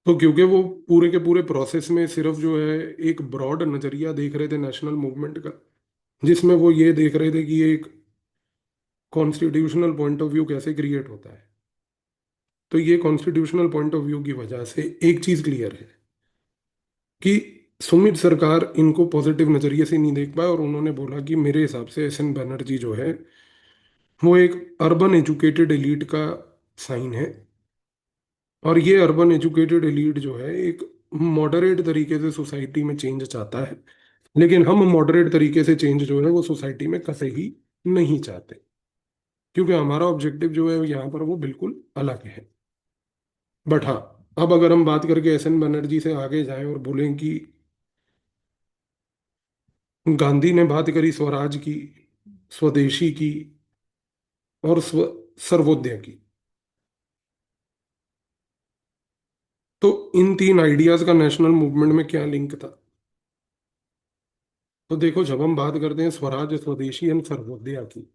तो क्योंकि वो पूरे के पूरे प्रोसेस में सिर्फ जो है एक ब्रॉड नजरिया देख रहे थे नेशनल मूवमेंट का, जिसमें वो ये देख रहे थे कि ये एक कॉन्स्टिट्यूशनल पॉइंट ऑफ व्यू कैसे क्रिएट होता है। तो ये कॉन्स्टिट्यूशनल पॉइंट ऑफ व्यू की वजह से एक चीज क्लियर है कि सुमित सरकार इनको पॉजिटिव नजरिए से नहीं देख पाए, और उन्होंने बोला कि मेरे हिसाब से एस एन बनर्जी जो है वो एक अर्बन एजुकेटेड एलीट का साइन है, और ये अर्बन एजुकेटेड एलीट जो है एक मॉडरेट तरीके से सोसाइटी में चेंज चाहता है, लेकिन हम मॉडरेट तरीके से चेंज जो है वो सोसाइटी में कसे ही नहीं चाहते, क्योंकि हमारा ऑब्जेक्टिव जो है यहाँ पर वो बिल्कुल अलग है। बट हाँ, अब अगर हम बात करके एस एन बनर्जी से आगे जाएं और बोलें कि गांधी ने बात करी स्वराज की, स्वदेशी की और सर्वोदय की, तो इन तीन आइडियाज का नेशनल मूवमेंट में क्या लिंक था? तो देखो, जब हम बात करते हैं स्वराज, स्वदेशी एंड सर्वोदय की,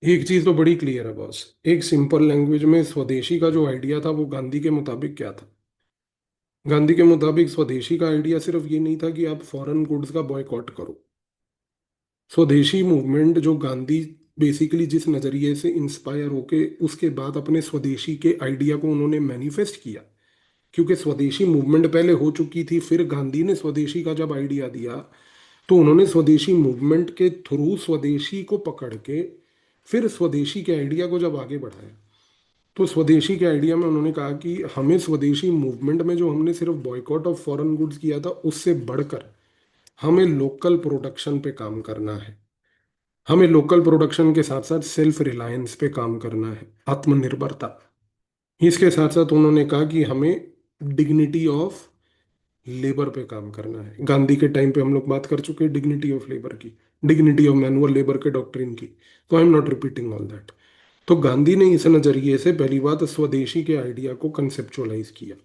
एक चीज तो बड़ी क्लियर है बॉस। एक सिंपल लैंग्वेज में स्वदेशी का जो आइडिया था वो गांधी के मुताबिक क्या था? गांधी के मुताबिक स्वदेशी का आइडिया सिर्फ ये नहीं था कि आप फॉरेन गुड्स का बॉयकॉट करो। स्वदेशी मूवमेंट जो गांधी बेसिकली जिस नजरिए से इंस्पायर होके उसके बाद अपने स्वदेशी के आइडिया को उन्होंने मैनिफेस्ट किया, क्योंकि स्वदेशी मूवमेंट पहले हो चुकी थी, फिर गांधी ने स्वदेशी का जब आइडिया दिया तो उन्होंने स्वदेशी मूवमेंट के थ्रू स्वदेशी को पकड़ के फिर स्वदेशी के आइडिया को जब आगे बढ़ाया, तो स्वदेशी के आइडिया में उन्होंने कहा कि हमें स्वदेशी मूवमेंट में जो हमने सिर्फ बॉयकॉट ऑफ फॉरेन गुड्स किया था उससे बढ़कर हमें लोकल प्रोडक्शन पे काम करना है। हमें लोकल प्रोडक्शन के साथ साथ सेल्फ रिलायंस पे काम करना है, आत्मनिर्भरता। इसके साथ साथ उन्होंने कहा कि हमें डिग्निटी ऑफ लेबर पे काम करना है। गांधी के टाइम पे हम लोग बात कर चुके हैं डिग्निटी ऑफ लेबर की, डिग्निटी ऑफ मैनुअल लेबर के डॉक्ट्रिन की, तो आई am not repeating all that. तो गांधी ने इस नजरिए से पहली बात स्वदेशी के आइडिया को कंसेप्चुअलाइज किया।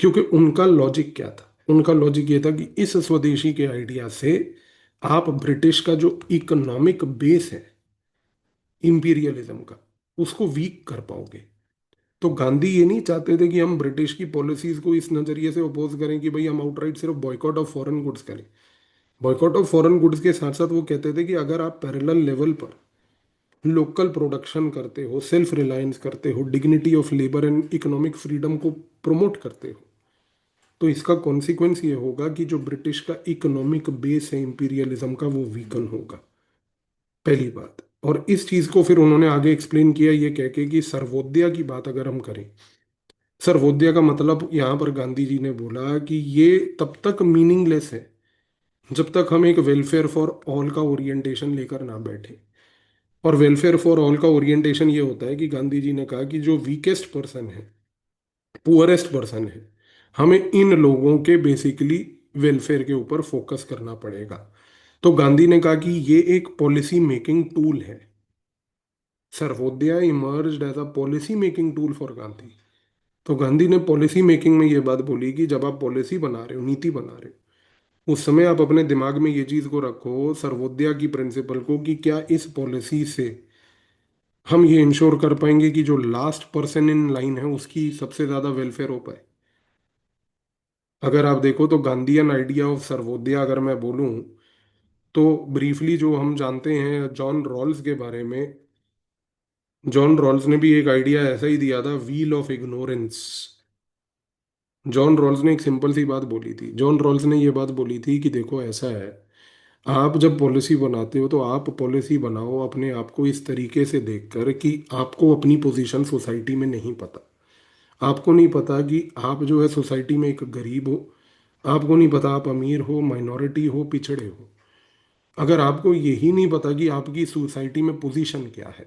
क्योंकि उनका लॉजिक क्या था? उनका लॉजिक ये था कि इस स्वदेशी के आइडिया से आप ब्रिटिश का जो इकोनॉमिक बेस है इंपीरियलिज्म का, उसको वीक कर पाओगे। तो गांधी ये नहीं चाहते थे कि हम ब्रिटिश की पॉलिसीज को इस नजरिए से अपोज करें कि भाई हम आउटराइट सिर्फ बॉयकॉट ऑफ फॉरेन गुड्स करें। बॉयकॉट ऑफ फॉरेन गुड्स के साथ साथ वो कहते थे कि अगर आप पैरेलल लेवल पर लोकल प्रोडक्शन करते हो, सेल्फ रिलायंस करते हो, dignity of labour and economic freedom को प्रमोट करते हो, तो इसका कॉन्सिक्वेंस ये होगा कि जो ब्रिटिश का इकोनॉमिक बेस है इंपीरियलिज्म का, वो वीकन होगा। पहली बात। और इस चीज को फिर उन्होंने आगे एक्सप्लेन किया ये कह के कि सर्वोदया की बात अगर हम करें, सर्वोदया का मतलब यहां पर गांधी जी ने बोला कि ये तब तक मीनिंगलेस है जब तक हम एक वेलफेयर फॉर ऑल का ओरिएंटेशन लेकर ना बैठे। और वेलफेयर फॉर ऑल का ओरिएंटेशन ये होता है कि गांधी जी ने कहा कि जो वीकेस्ट पर्सन है, पुअरेस्ट पर्सन है, हमें इन लोगों के बेसिकली वेलफेयर के ऊपर फोकस करना पड़ेगा। तो गांधी ने कहा कि ये एक पॉलिसी मेकिंग टूल है। Sarvodaya emerged as a policy making tool for Gandhi. तो गांधी ने पॉलिसी मेकिंग में ये बात बोली कि जब आप पॉलिसी बना रहे हो, नीति बना रहे हो, उस समय आप अपने दिमाग में ये चीज को रखो, सर्वोदया की प्रिंसिपल को, कि क्या इस पॉलिसी से हम ये इंश्योर कर पाएंगे कि जो लास्ट पर्सन इन लाइन है उसकी सबसे ज्यादा वेलफेयर हो पाए। अगर आप देखो तो गांधीयन आइडिया ऑफ सर्वोदया अगर मैं बोलूं, तो ब्रीफली जो हम जानते हैं जॉन रॉल्स के बारे में, जॉन रॉल्स ने भी एक आइडिया ऐसा ही दिया था, veil of ignorance. John Rawls ने एक सिंपल सी बात बोली थी। जॉन रॉल्स ने ये बात बोली थी कि देखो ऐसा है, आप जब पॉलिसी बनाते हो तो आप पॉलिसी बनाओ अपने आप को इस तरीके से देखकर कि आपको अपनी पोजीशन सोसाइटी में नहीं पता। आपको नहीं पता कि आप जो है सोसाइटी में एक गरीब हो, आपको नहीं पता आप अमीर हो, माइनॉरिटी हो, पिछड़े हो। अगर आपको यही नहीं पता कि आपकी सोसाइटी में पोजीशन क्या है,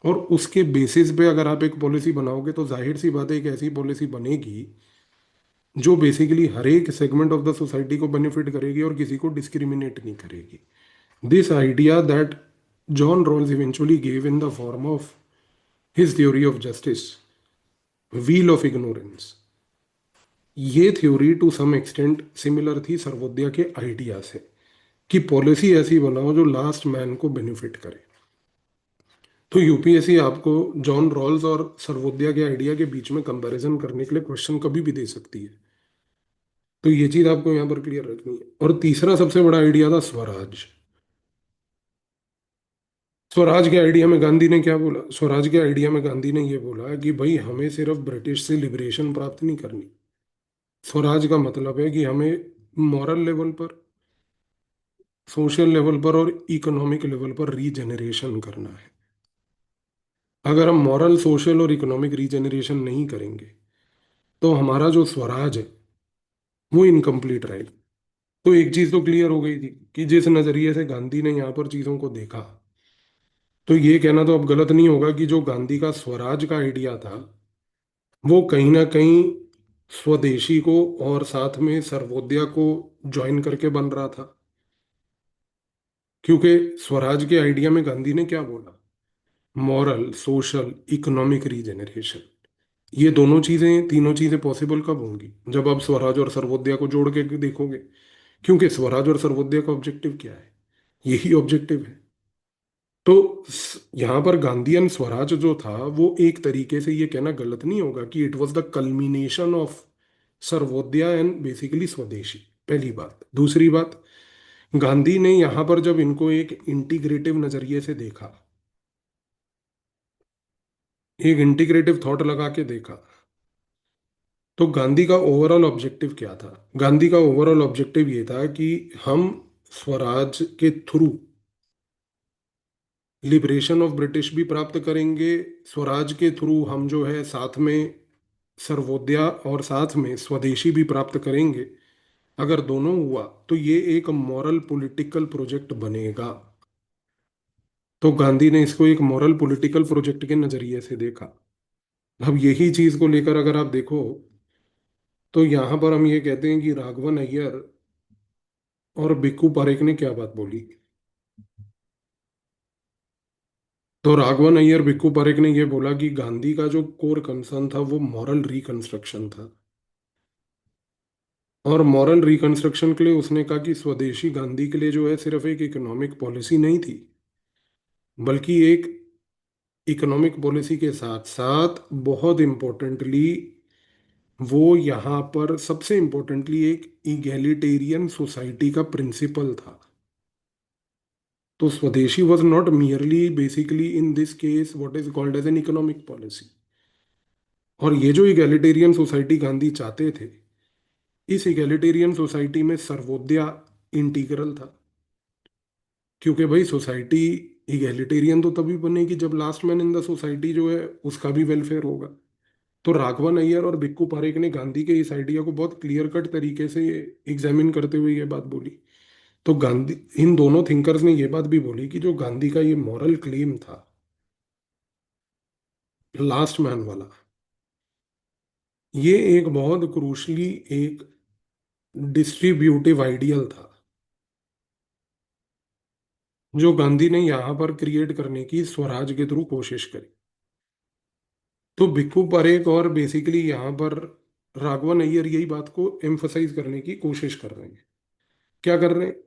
और उसके बेसिस पे अगर आप एक पॉलिसी बनाओगे, तो जाहिर सी बात है एक ऐसी पॉलिसी बनेगी जो बेसिकली हर एक सेगमेंट ऑफ द सोसाइटी को बेनिफिट करेगी और किसी को डिस्क्रिमिनेट नहीं करेगी। This idea that John Rawls eventually gave in the form of his theory of justice, wheel of ignorance, ये theory to some extent similar थी सर्वोदया के आइडिया से, कि पॉलिसी ऐसी बनाओ जो लास्ट मैन को बेनिफिट करे। तो यूपीएससी आपको जॉन रॉल्स और सर्वोदया के आइडिया के बीच में कंपैरिजन करने के लिए क्वेश्चन कभी भी दे सकती है। तो ये चीज आपको यहाँ पर क्लियर रखनी है। और तीसरा सबसे बड़ा आइडिया था स्वराज। स्वराज के आइडिया में गांधी ने क्या बोला? स्वराज के आइडिया में गांधी ने ये बोला कि भाई हमें सिर्फ ब्रिटिश से लिबरेशन प्राप्त नहीं करनी। स्वराज का मतलब है कि हमें मॉरल लेवल पर, सोशल लेवल पर और इकोनॉमिक लेवल पर रीजनरेशन करना है। अगर हम मॉरल, सोशल और इकोनॉमिक रीजनरेशन नहीं करेंगे तो हमारा जो स्वराज है वो इनकम्प्लीट रहेगा। तो एक चीज तो क्लियर हो गई थी कि जिस नजरिए से गांधी ने यहाँ पर चीजों को देखा, तो ये कहना तो अब गलत नहीं होगा कि जो गांधी का स्वराज का आइडिया था वो कहीं ना कहीं स्वदेशी को और साथ में सर्वोदया को ज्वाइन करके बन रहा था। क्योंकि स्वराज के आइडिया में गांधी ने क्या बोला? Moral, social, economic regeneration. ये दोनों चीजें, तीनों चीजें पॉसिबल कब होंगी? जब आप स्वराज और सर्वोदया को जोड़ के देखोगे। क्योंकि स्वराज और सर्वोदया का ऑब्जेक्टिव क्या है? यही ऑब्जेक्टिव है। तो यहाँ पर गांधीयन स्वराज जो था वो एक तरीके से ये कहना गलत नहीं होगा कि it was the culmination of Sarvodaya and basically स्वदेशी। पहली बात। दूसरी बात, गांधी ने यहाँ पर जब इनको एक इंटीग्रेटिव नजरिए से देखा, एक इंटीग्रेटिव थॉट लगा के देखा, तो गांधी का ओवरऑल ऑब्जेक्टिव क्या था? गांधी का ओवरऑल ऑब्जेक्टिव ये था कि हम स्वराज के थ्रू लिबरेशन ऑफ ब्रिटिश भी प्राप्त करेंगे, स्वराज के थ्रू हम जो है साथ में सर्वोदया और साथ में स्वदेशी भी प्राप्त करेंगे। अगर दोनों हुआ तो ये एक मॉरल पॉलिटिकल प्रोजेक्ट बनेगा। तो गांधी ने इसको एक मॉरल पॉलिटिकल प्रोजेक्ट के नजरिए से देखा। अब यही चीज को लेकर अगर आप देखो, तो यहां पर हम ये कहते हैं कि राघवन अय्यर और बिक्कू पारेख ने क्या बात बोली। तो राघवन अय्यर भिक्खू पारेख ने ये बोला कि गांधी का जो कोर कंसर्न था वो मॉरल रिकंस्ट्रक्शन था। और मॉरल रिकंस्ट्रक्शन के लिए उसने कहा कि स्वदेशी गांधी के लिए जो है सिर्फ एक इकोनॉमिक पॉलिसी नहीं थी, बल्कि एक इकोनॉमिक पॉलिसी के साथ साथ बहुत इम्पोर्टेंटली वो यहाँ पर सबसे इम्पोर्टेंटली एक इगैलिटेरियन सोसाइटी का प्रिंसिपल था। तो swadeshi was not merely basically in this case what is called as an economic policy. और ये जो इगैलिटेरियन सोसाइटी गांधी चाहते थे, इस इगैलिटेरियन सोसाइटी में सर्वोदया इंटीग्रल था। क्योंकि भाई सोसाइटी इगैलिटेरियन तो तभी बनेगी जब last man in the society जो है उसका भी वेलफेयर होगा। तो राघवन अय्यर और भिक्खू पारेख ने गांधी के इस आइडिया को बहुत क्लियर कट तरीके से एग्जामिन करते हुए ये बात बोली। तो गांधी, इन दोनों थिंकर्स ने ये बात भी बोली कि जो गांधी का ये मॉरल क्लेम था लास्ट मैन वाला, ये एक बहुत क्रूशली एक डिस्ट्रीब्यूटिव आइडियल था जो गांधी ने यहाँ पर क्रिएट करने की स्वराज के थ्रू कोशिश करी। तो भिक्खू पारेख और बेसिकली यहाँ पर राघवन अय्यर यही बात को एम्फसाइज करने की कोशिश कर रहे हैं। क्या कर रहे हैं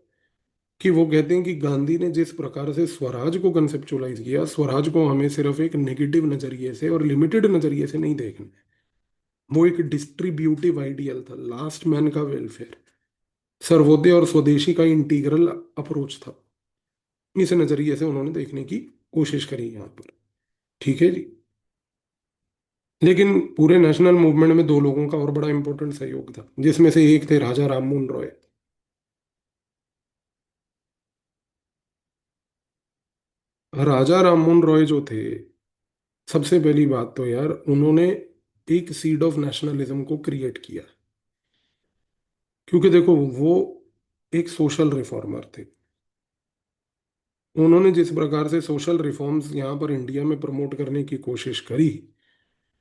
कि वो कहते हैं कि गांधी ने जिस प्रकार से स्वराज को कंसेप्चुअलाइज किया, स्वराज को हमें सिर्फ एक नेगेटिव नजरिए से और लिमिटेड नजरिए से नहीं देखना है। वो एक डिस्ट्रीब्यूटिव आइडियल था, लास्ट मैन का वेलफेयर, सर्वोदय और स्वदेशी का इंटीग्रल अप्रोच था। इस नजरिए से उन्होंने देखने की कोशिश करी यहाँ पर। ठीक है जी। लेकिन पूरे नेशनल मूवमेंट में दो लोगों का और बड़ा इंपॉर्टेंट सहयोग था, जिसमें से एक थे राजा राममोहन रॉय। राजा राममोहन रॉय जो थे, सबसे पहली बात तो यार उन्होंने एक सीड ऑफ नेशनलिज्म को क्रिएट किया। क्योंकि देखो वो एक सोशल रिफॉर्मर थे। उन्होंने जिस प्रकार से सोशल रिफॉर्म्स यहाँ पर इंडिया में प्रमोट करने की कोशिश करी,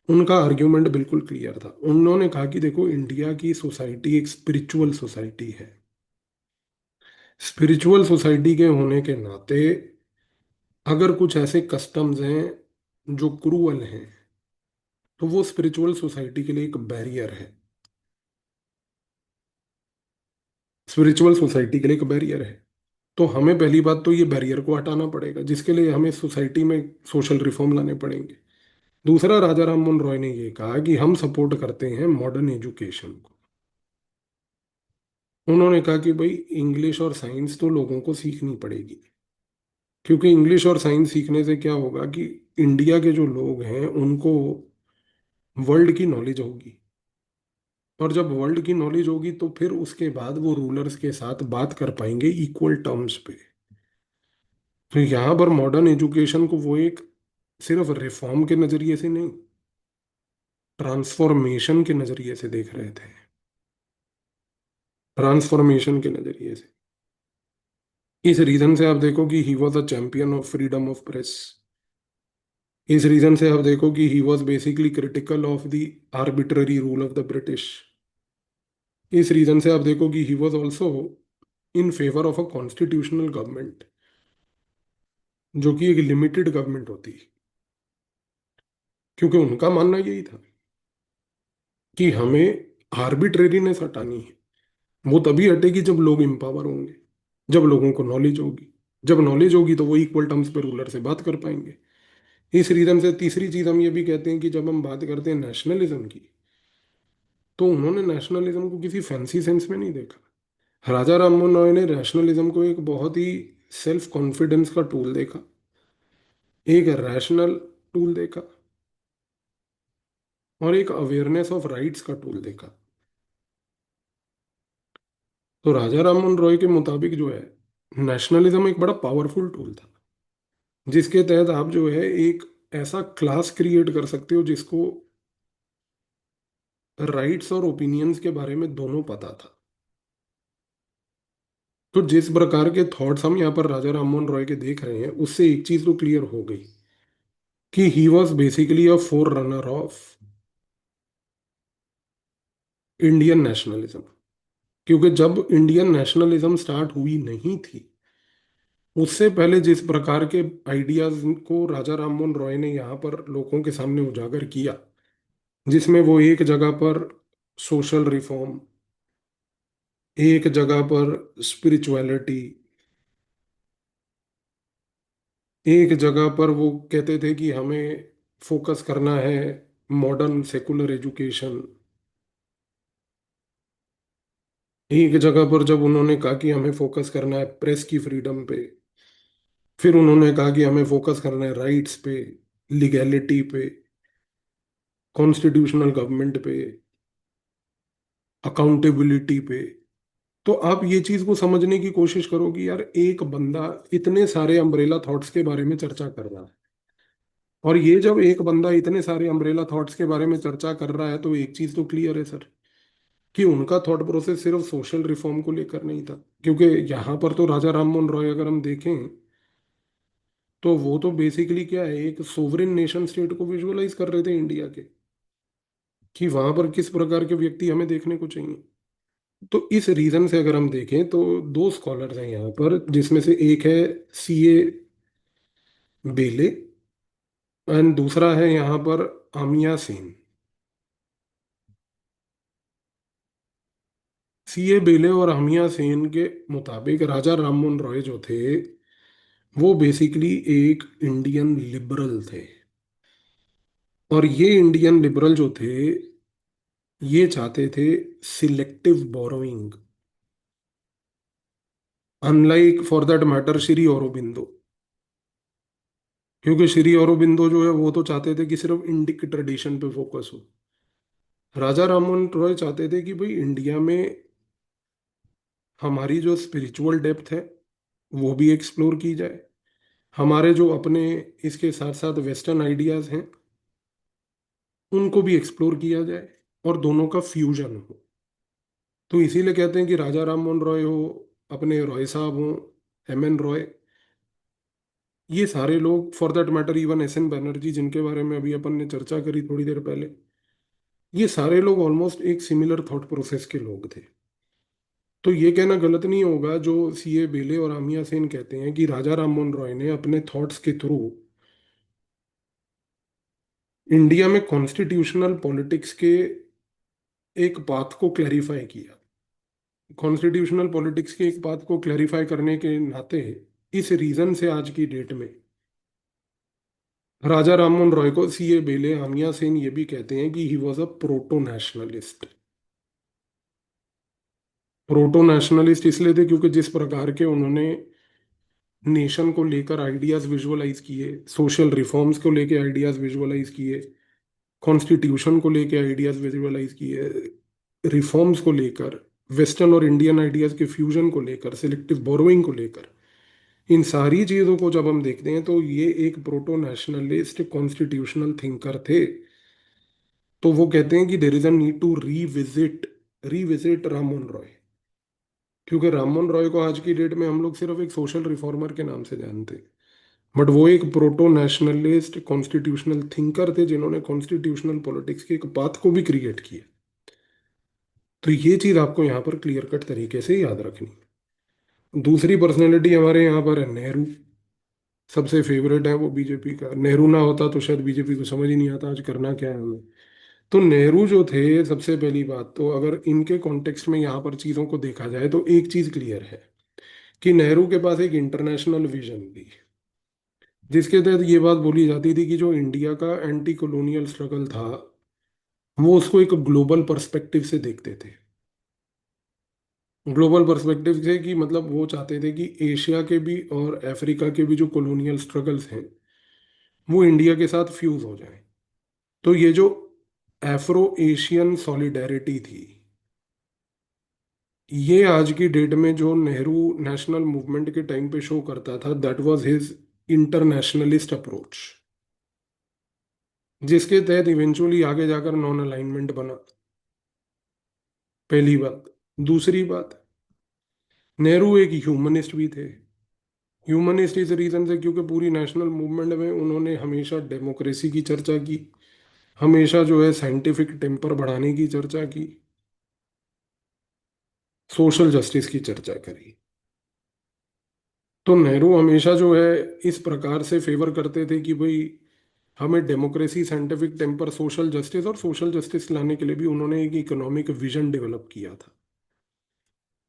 उनका आर्ग्यूमेंट बिल्कुल क्लियर था। उन्होंने कहा कि देखो इंडिया की सोसाइटी एक स्पिरिचुअल सोसाइटी है। स्पिरिचुअल सोसाइटी के होने के नाते अगर कुछ ऐसे कस्टम्स हैं जो क्रूअल हैं, तो वो स्पिरिचुअल सोसाइटी के लिए एक बैरियर है। स्पिरिचुअल सोसाइटी के लिए एक बैरियर है। तो हमें पहली बात तो ये बैरियर को हटाना पड़ेगा, जिसके लिए हमें सोसाइटी में सोशल रिफॉर्म लाने पड़ेंगे। दूसरा, राजा राममोहन रॉय ने ये कहा कि हम सपोर्ट करते हैं मॉडर्न एजुकेशन को। उन्होंने कहा कि भाई इंग्लिश और साइंस तो लोगों को सीखनी पड़ेगी, क्योंकि इंग्लिश और साइंस सीखने से क्या होगा कि इंडिया के जो लोग हैं उनको वर्ल्ड की नॉलेज होगी। और जब वर्ल्ड की नॉलेज होगी तो फिर उसके बाद वो रूलर्स के साथ बात कर पाएंगे इक्वल टर्म्स पे। तो यहाँ पर मॉडर्न एजुकेशन को वो एक सिर्फ रिफॉर्म के नजरिए से नहीं, ट्रांसफॉर्मेशन के नजरिए से देख रहे थे। ट्रांसफॉर्मेशन के नजरिए से। इस रीजन से आप देखो कि he was a champion of freedom of press. इस रीजन से आप देखो कि he was basically critical of the arbitrary rule of the British. इस रीजन से आप देखो कि he was also in favour of a constitutional government, जो कि एक लिमिटेड गवर्नमेंट होती है। क्योंकि उनका मानना यही था कि हमें आर्बिट्रेरीनेस हटानी है। वो तभी हटेगी जब लोग एम्पावर होंगे, जब लोगों को नॉलेज होगी। जब नॉलेज होगी तो वो इक्वल टर्म्स पे रूलर से बात कर पाएंगे। इस रीजन से तीसरी चीज हम ये भी कहते हैं कि जब हम बात करते हैं नेशनलिज्म की, तो उन्होंने नेशनलिज्म को किसी फैंसी सेंस में नहीं देखा। राजा राममोहन रॉय ने नेशनलिज्म को एक बहुत ही सेल्फ कॉन्फिडेंस का टूल देखा, एक रैशनल टूल देखा, और एक अवेयरनेस ऑफ राइट्स का टूल देखा। तो राजा राममोहन रॉय के मुताबिक जो है नेशनलिज्म एक बड़ा पावरफुल टूल था, जिसके तहत आप जो है एक ऐसा क्लास क्रिएट कर सकते हो जिसको राइट्स और ओपिनियंस के बारे में दोनों पता था। तो जिस प्रकार के थॉट्स हम यहाँ पर राजा राममोहन रॉय के देख रहे हैं, उससे एक चीज तो क्लियर हो गई कि he was basically a four runner of Indian nationalism. क्योंकि जब इंडियन नेशनलिज्म स्टार्ट हुई नहीं थी, उससे पहले जिस प्रकार के आइडियाज को राजा राममोहन रॉय ने यहाँ पर लोगों के सामने उजागर किया, जिसमें वो एक जगह पर सोशल रिफॉर्म, एक जगह पर स्पिरिचुअलिटी, एक जगह पर वो कहते थे कि हमें फोकस करना है मॉडर्न सेकुलर एजुकेशन, एक जगह पर जब उन्होंने कहा कि हमें फोकस करना है प्रेस की फ्रीडम पे, फिर उन्होंने कहा कि हमें फोकस करना है राइट्स पे, लीगैलिटी पे, कॉन्स्टिट्यूशनल गवर्नमेंट पे, अकाउंटेबिलिटी पे। तो आप ये चीज को समझने की कोशिश करो कि यार एक बंदा इतने सारे अम्ब्रेला थॉट्स के बारे में चर्चा कर रहा है, और ये जब एक बंदा इतने सारे अम्ब्रेला थॉट्स के बारे में चर्चा कर रहा है तो एक चीज तो क्लियर है सर, कि उनका थॉट प्रोसेस सिर्फ सोशल रिफॉर्म को लेकर नहीं था। क्योंकि यहाँ पर तो राजा राममोहन रॉय अगर हम देखें तो वो तो बेसिकली क्या है, एक सोवरेन नेशन स्टेट को विजुअलाइज कर रहे थे इंडिया के, कि वहां पर किस प्रकार के व्यक्ति हमें देखने को चाहिए। तो इस रीजन से अगर हम देखें तो दो स्कॉलर्स हैं यहाँ पर, जिसमें से एक है सीए बेले एंड दूसरा है यहाँ पर आमिया सेन। सीए बेले और आमिया सेन के मुताबिक राजा राममोहन रॉय जो थे वो बेसिकली एक इंडियन लिबरल थे, और ये इंडियन लिबरल जो थे ये चाहते थे selective borrowing, unlike for that matter Shri Aurobindo. क्योंकि श्री औरोबिंदो जो है वो तो चाहते थे कि सिर्फ इंडिक ट्रेडिशन पे फोकस हो, राजा राममोहन रॉय चाहते थे कि भाई इंडिया में हमारी जो स्पिरिचुअल डेप्थ है वो भी एक्सप्लोर की जाए, हमारे जो अपने इसके साथ साथ वेस्टर्न आइडियाज हैं उनको भी एक्सप्लोर किया जाए, और दोनों का फ्यूजन हो। तो इसीलिए कहते हैं कि राजा राममोहन रॉय हो, अपने रॉय साहब हो, एम एन रॉय, ये सारे लोग, for that matter even S N Banerjee जिनके बारे में अभी अपन ने चर्चा करी थोड़ी देर पहले, ये सारे लोग ऑलमोस्ट एक सिमिलर थॉट प्रोसेस के लोग थे। तो ये कहना गलत नहीं होगा जो सीए बेले और आमिया सेन कहते हैं कि राजा राममोहन रॉय ने अपने थॉट्स के थ्रू इंडिया में कॉन्स्टिट्यूशनल पॉलिटिक्स के एक पाथ को क्लैरिफाई किया। कॉन्स्टिट्यूशनल पॉलिटिक्स के एक बात को क्लैरिफाई करने के नाते इस रीजन से आज की डेट में राजा राममोहन रॉय को सीए बेले आमिया सेन ये भी कहते हैं कि he was a proto nationalist. Proto nationalist इसलिए थे क्योंकि जिस प्रकार के उन्होंने नेशन को लेकर आइडियाज विजुअलाइज किए, सोशल रिफॉर्म्स को लेकर आइडियाज विजुअलाइज किए, कॉन्स्टिट्यूशन को लेकर आइडियाज विजुअलाइज किए, रिफॉर्म्स को लेकर, वेस्टर्न और इंडियन आइडियाज के फ्यूजन को लेकर, सिलेक्टिव बोरोइंग को लेकर, इन सारी चीजों को जब हम देखते हैं तो ये एक प्रोटो नेशनलिस्ट कॉन्स्टिट्यूशनल थिंकर थे। तो वो कहते हैं कि there is a need to revisit Rammohan Roy, क्योंकि राममोहन रॉय को आज की डेट में हम लोग सिर्फ एक सोशल रिफॉर्मर के नाम से जानते हैं, बट वो एक प्रोटो नेशनलिस्ट कॉन्स्टिट्यूशनल थिंकर थे जिन्होंने कॉन्स्टिट्यूशनल पॉलिटिक्स के एक पाथ को भी क्रिएट किया। तो ये चीज आपको यहाँ पर क्लियर कट तरीके से याद रखनी है। दूसरी पर्सनैलिटी हमारे यहाँ पर है नेहरू। सबसे फेवरेट है वो बीजेपी का, नेहरू ना होता तो शायद बीजेपी को समझ ही नहीं आता आज करना क्या है हमें। तो नेहरू जो थे, सबसे पहली बात तो अगर इनके कॉन्टेक्स्ट में यहाँ पर चीज़ों को देखा जाए तो एक चीज़ क्लियर है कि नेहरू के पास एक इंटरनेशनल विजन थी, जिसके तहत ये बात बोली जाती थी कि जो इंडिया का एंटी कॉलोनियल स्ट्रगल था वो उसको एक ग्लोबल पर्सपेक्टिव से देखते थे। ग्लोबल पर्सपेक्टिव से कि मतलब वो चाहते थे कि एशिया के भी और अफ्रीका के भी जो कॉलोनियल स्ट्रगल्स हैं वो इंडिया के साथ फ्यूज हो जाएं। तो ये जो एफ्रो एशियन सॉलिडेरिटी थी, ये आज की डेट में जो नेहरू नेशनल मूवमेंट के टाइम पे शो करता था, that was his internationalist approach, जिसके तहत इवेंचुअली आगे जाकर नॉन अलाइनमेंट बना। पहली बात। दूसरी बात, नेहरू एक ह्यूमनिस्ट भी थे। ह्यूमनिस्ट इस रीजन से क्योंकि पूरी नेशनल मूवमेंट में उन्होंने हमेशा डेमोक्रेसी की चर्चा की, हमेशा जो है साइंटिफिक टेम्पर बढ़ाने की चर्चा की, सोशल जस्टिस की चर्चा करी। तो नेहरू हमेशा जो है इस प्रकार से फेवर करते थे कि भाई हमें democracy, scientific temper, social justice, और सोशल जस्टिस लाने के लिए भी उन्होंने एक इकोनॉमिक विजन डेवलप किया था।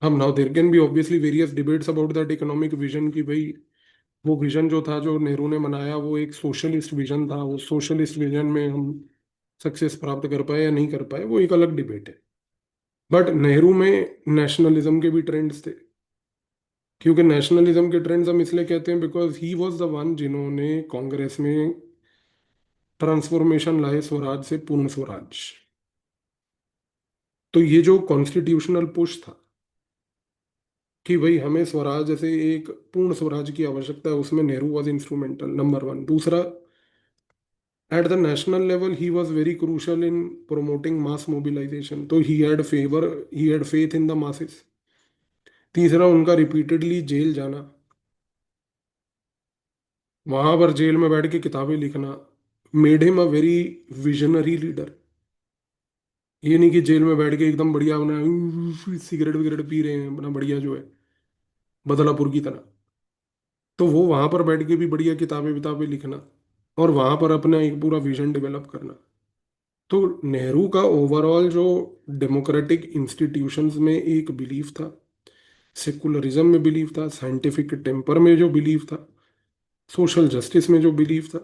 हम now there can be obviously various debates about that economic vision कि भाई वो विजन जो था, जो नेहरू ने बनाया, वो एक सोशलिस्ट विजन था। वो सोशलिस्ट विजन में हम सक्सेस प्राप्त कर पाए या नहीं कर पाए, वो एक अलग डिबेट है। बट नेहरू में नेशनलिज्म के भी ट्रेंड्स थे। क्योंकि नेशनलिज्म के ट्रेंड्स हम इसलिए कहते हैं because he was the one जिन्होंने कांग्रेस में ट्रांसफॉर्मेशन लाए स्वराज से पूर्ण स्वराज। तो ये जो कॉन्स्टिट्यूशनल पुश था कि भाई हमें स्वराज से एक पूर्ण स्वराज की आवश्यकता है, उसमें Nehru was instrumental, number one. दूसरा, at the national level he was very crucial in promoting mass mobilisation. तो he had faith in the masses. तीसरा, उनका रिपीटेडली जेल जाना, वहां पर जेल में बैठ के किताबें लिखना, made him a very visionary leader. ये नहीं कि जेल में बैठ के एकदम बढ़िया अपना सिगरेट विगरेट पी रहे हैं अपना बढ़िया जो है, बदलापुर की तरह। तो वो वहां पर बैठ के भी बढ़िया किताबें विताबें लिखना और वहां पर अपना एक पूरा विजन डेवलप करना। तो नेहरू का ओवरऑल जो डेमोक्रेटिक इंस्टीट्यूशंस में एक बिलीफ था, सेकुलरिज्म में बिलीफ था, साइंटिफिक टेम्पर में जो बिलीफ था, सोशल जस्टिस में जो बिलीफ था,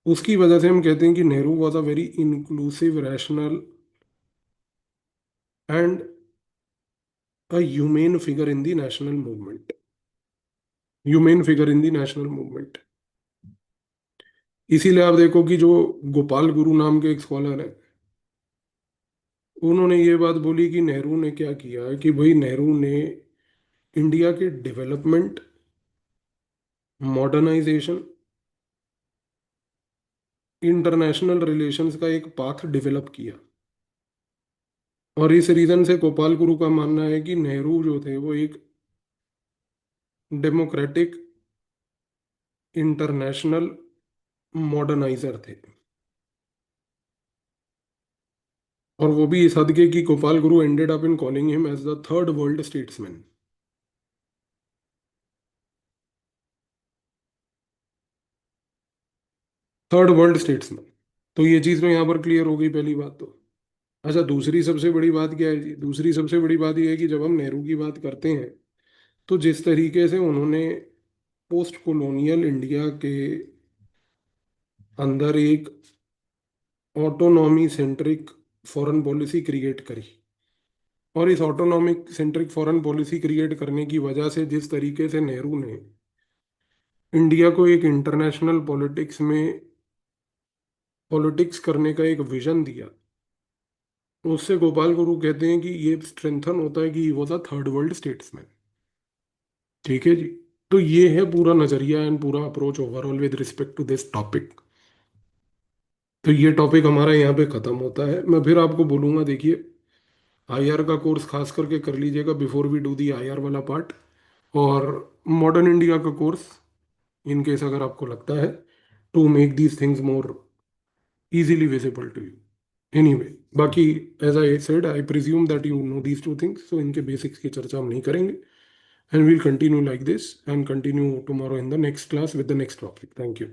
उसकी वजह से हम कहते हैं कि Nehru was a very inclusive, rational and a humane figure in the national movement. Humane figure in the national movement. इसीलिए आप देखो कि जो गोपाल गुरु नाम के एक स्कॉलर है, उन्होंने ये बात बोली कि नेहरू ने क्या किया है कि भाई नेहरू ने इंडिया के डेवलपमेंट, मॉडर्नाइजेशन, इंटरनेशनल रिलेशंस का एक पाथ डेवलप किया। और इस रीजन से गोपाल गुरु का मानना है कि नेहरू जो थे वो एक डेमोक्रेटिक, इंटरनेशनल मॉडर्नाइजर थे। और वो भी इस हद के कि Gopal Guru ended up in calling him as the third world statesman. Third world statesman. तो ये चीज़ तो यहाँ पर क्लियर हो गई, पहली बात तो। अच्छा, दूसरी सबसे बड़ी बात क्या है जी? दूसरी सबसे बड़ी बात यह है कि जब हम नेहरू की बात करते हैं, तो जिस तरीके से उन्होंने पोस्ट कॉलोनियल इंडिया के अंदर एक autonomy centric foreign policy create करी, और इस autonomic centric foreign policy create करने की वजह से जिस तरीके से नेहरू ने इंडिया को एक इंटरनेशनल पॉलिटिक्स करने का एक विजन दिया, उससे गोपाल गुरु कहते हैं कि ये स्ट्रेंथन होता है कि वो था थर्ड वर्ल्ड स्टेट्समैन। ठीक है जी। तो ये है पूरा नजरिया एंड पूरा approach overall with respect to this topic. तो ये टॉपिक हमारा यहाँ पे खत्म होता है। मैं फिर आपको बोलूंगा, देखिए, आईआर का कोर्स खास करके कर लीजिएगा before we do the IR वाला पार्ट। और मॉडर्न इंडिया का कोर्स, इन केस अगर आपको लगता है, to make these things more easily visible to you. Anyway, बाकी as I said, I presume that you know these two things, so इनके basics की चर्चा हम नहीं करेंगे, and we'll continue like this and continue tomorrow in the next class with the next topic. Thank you.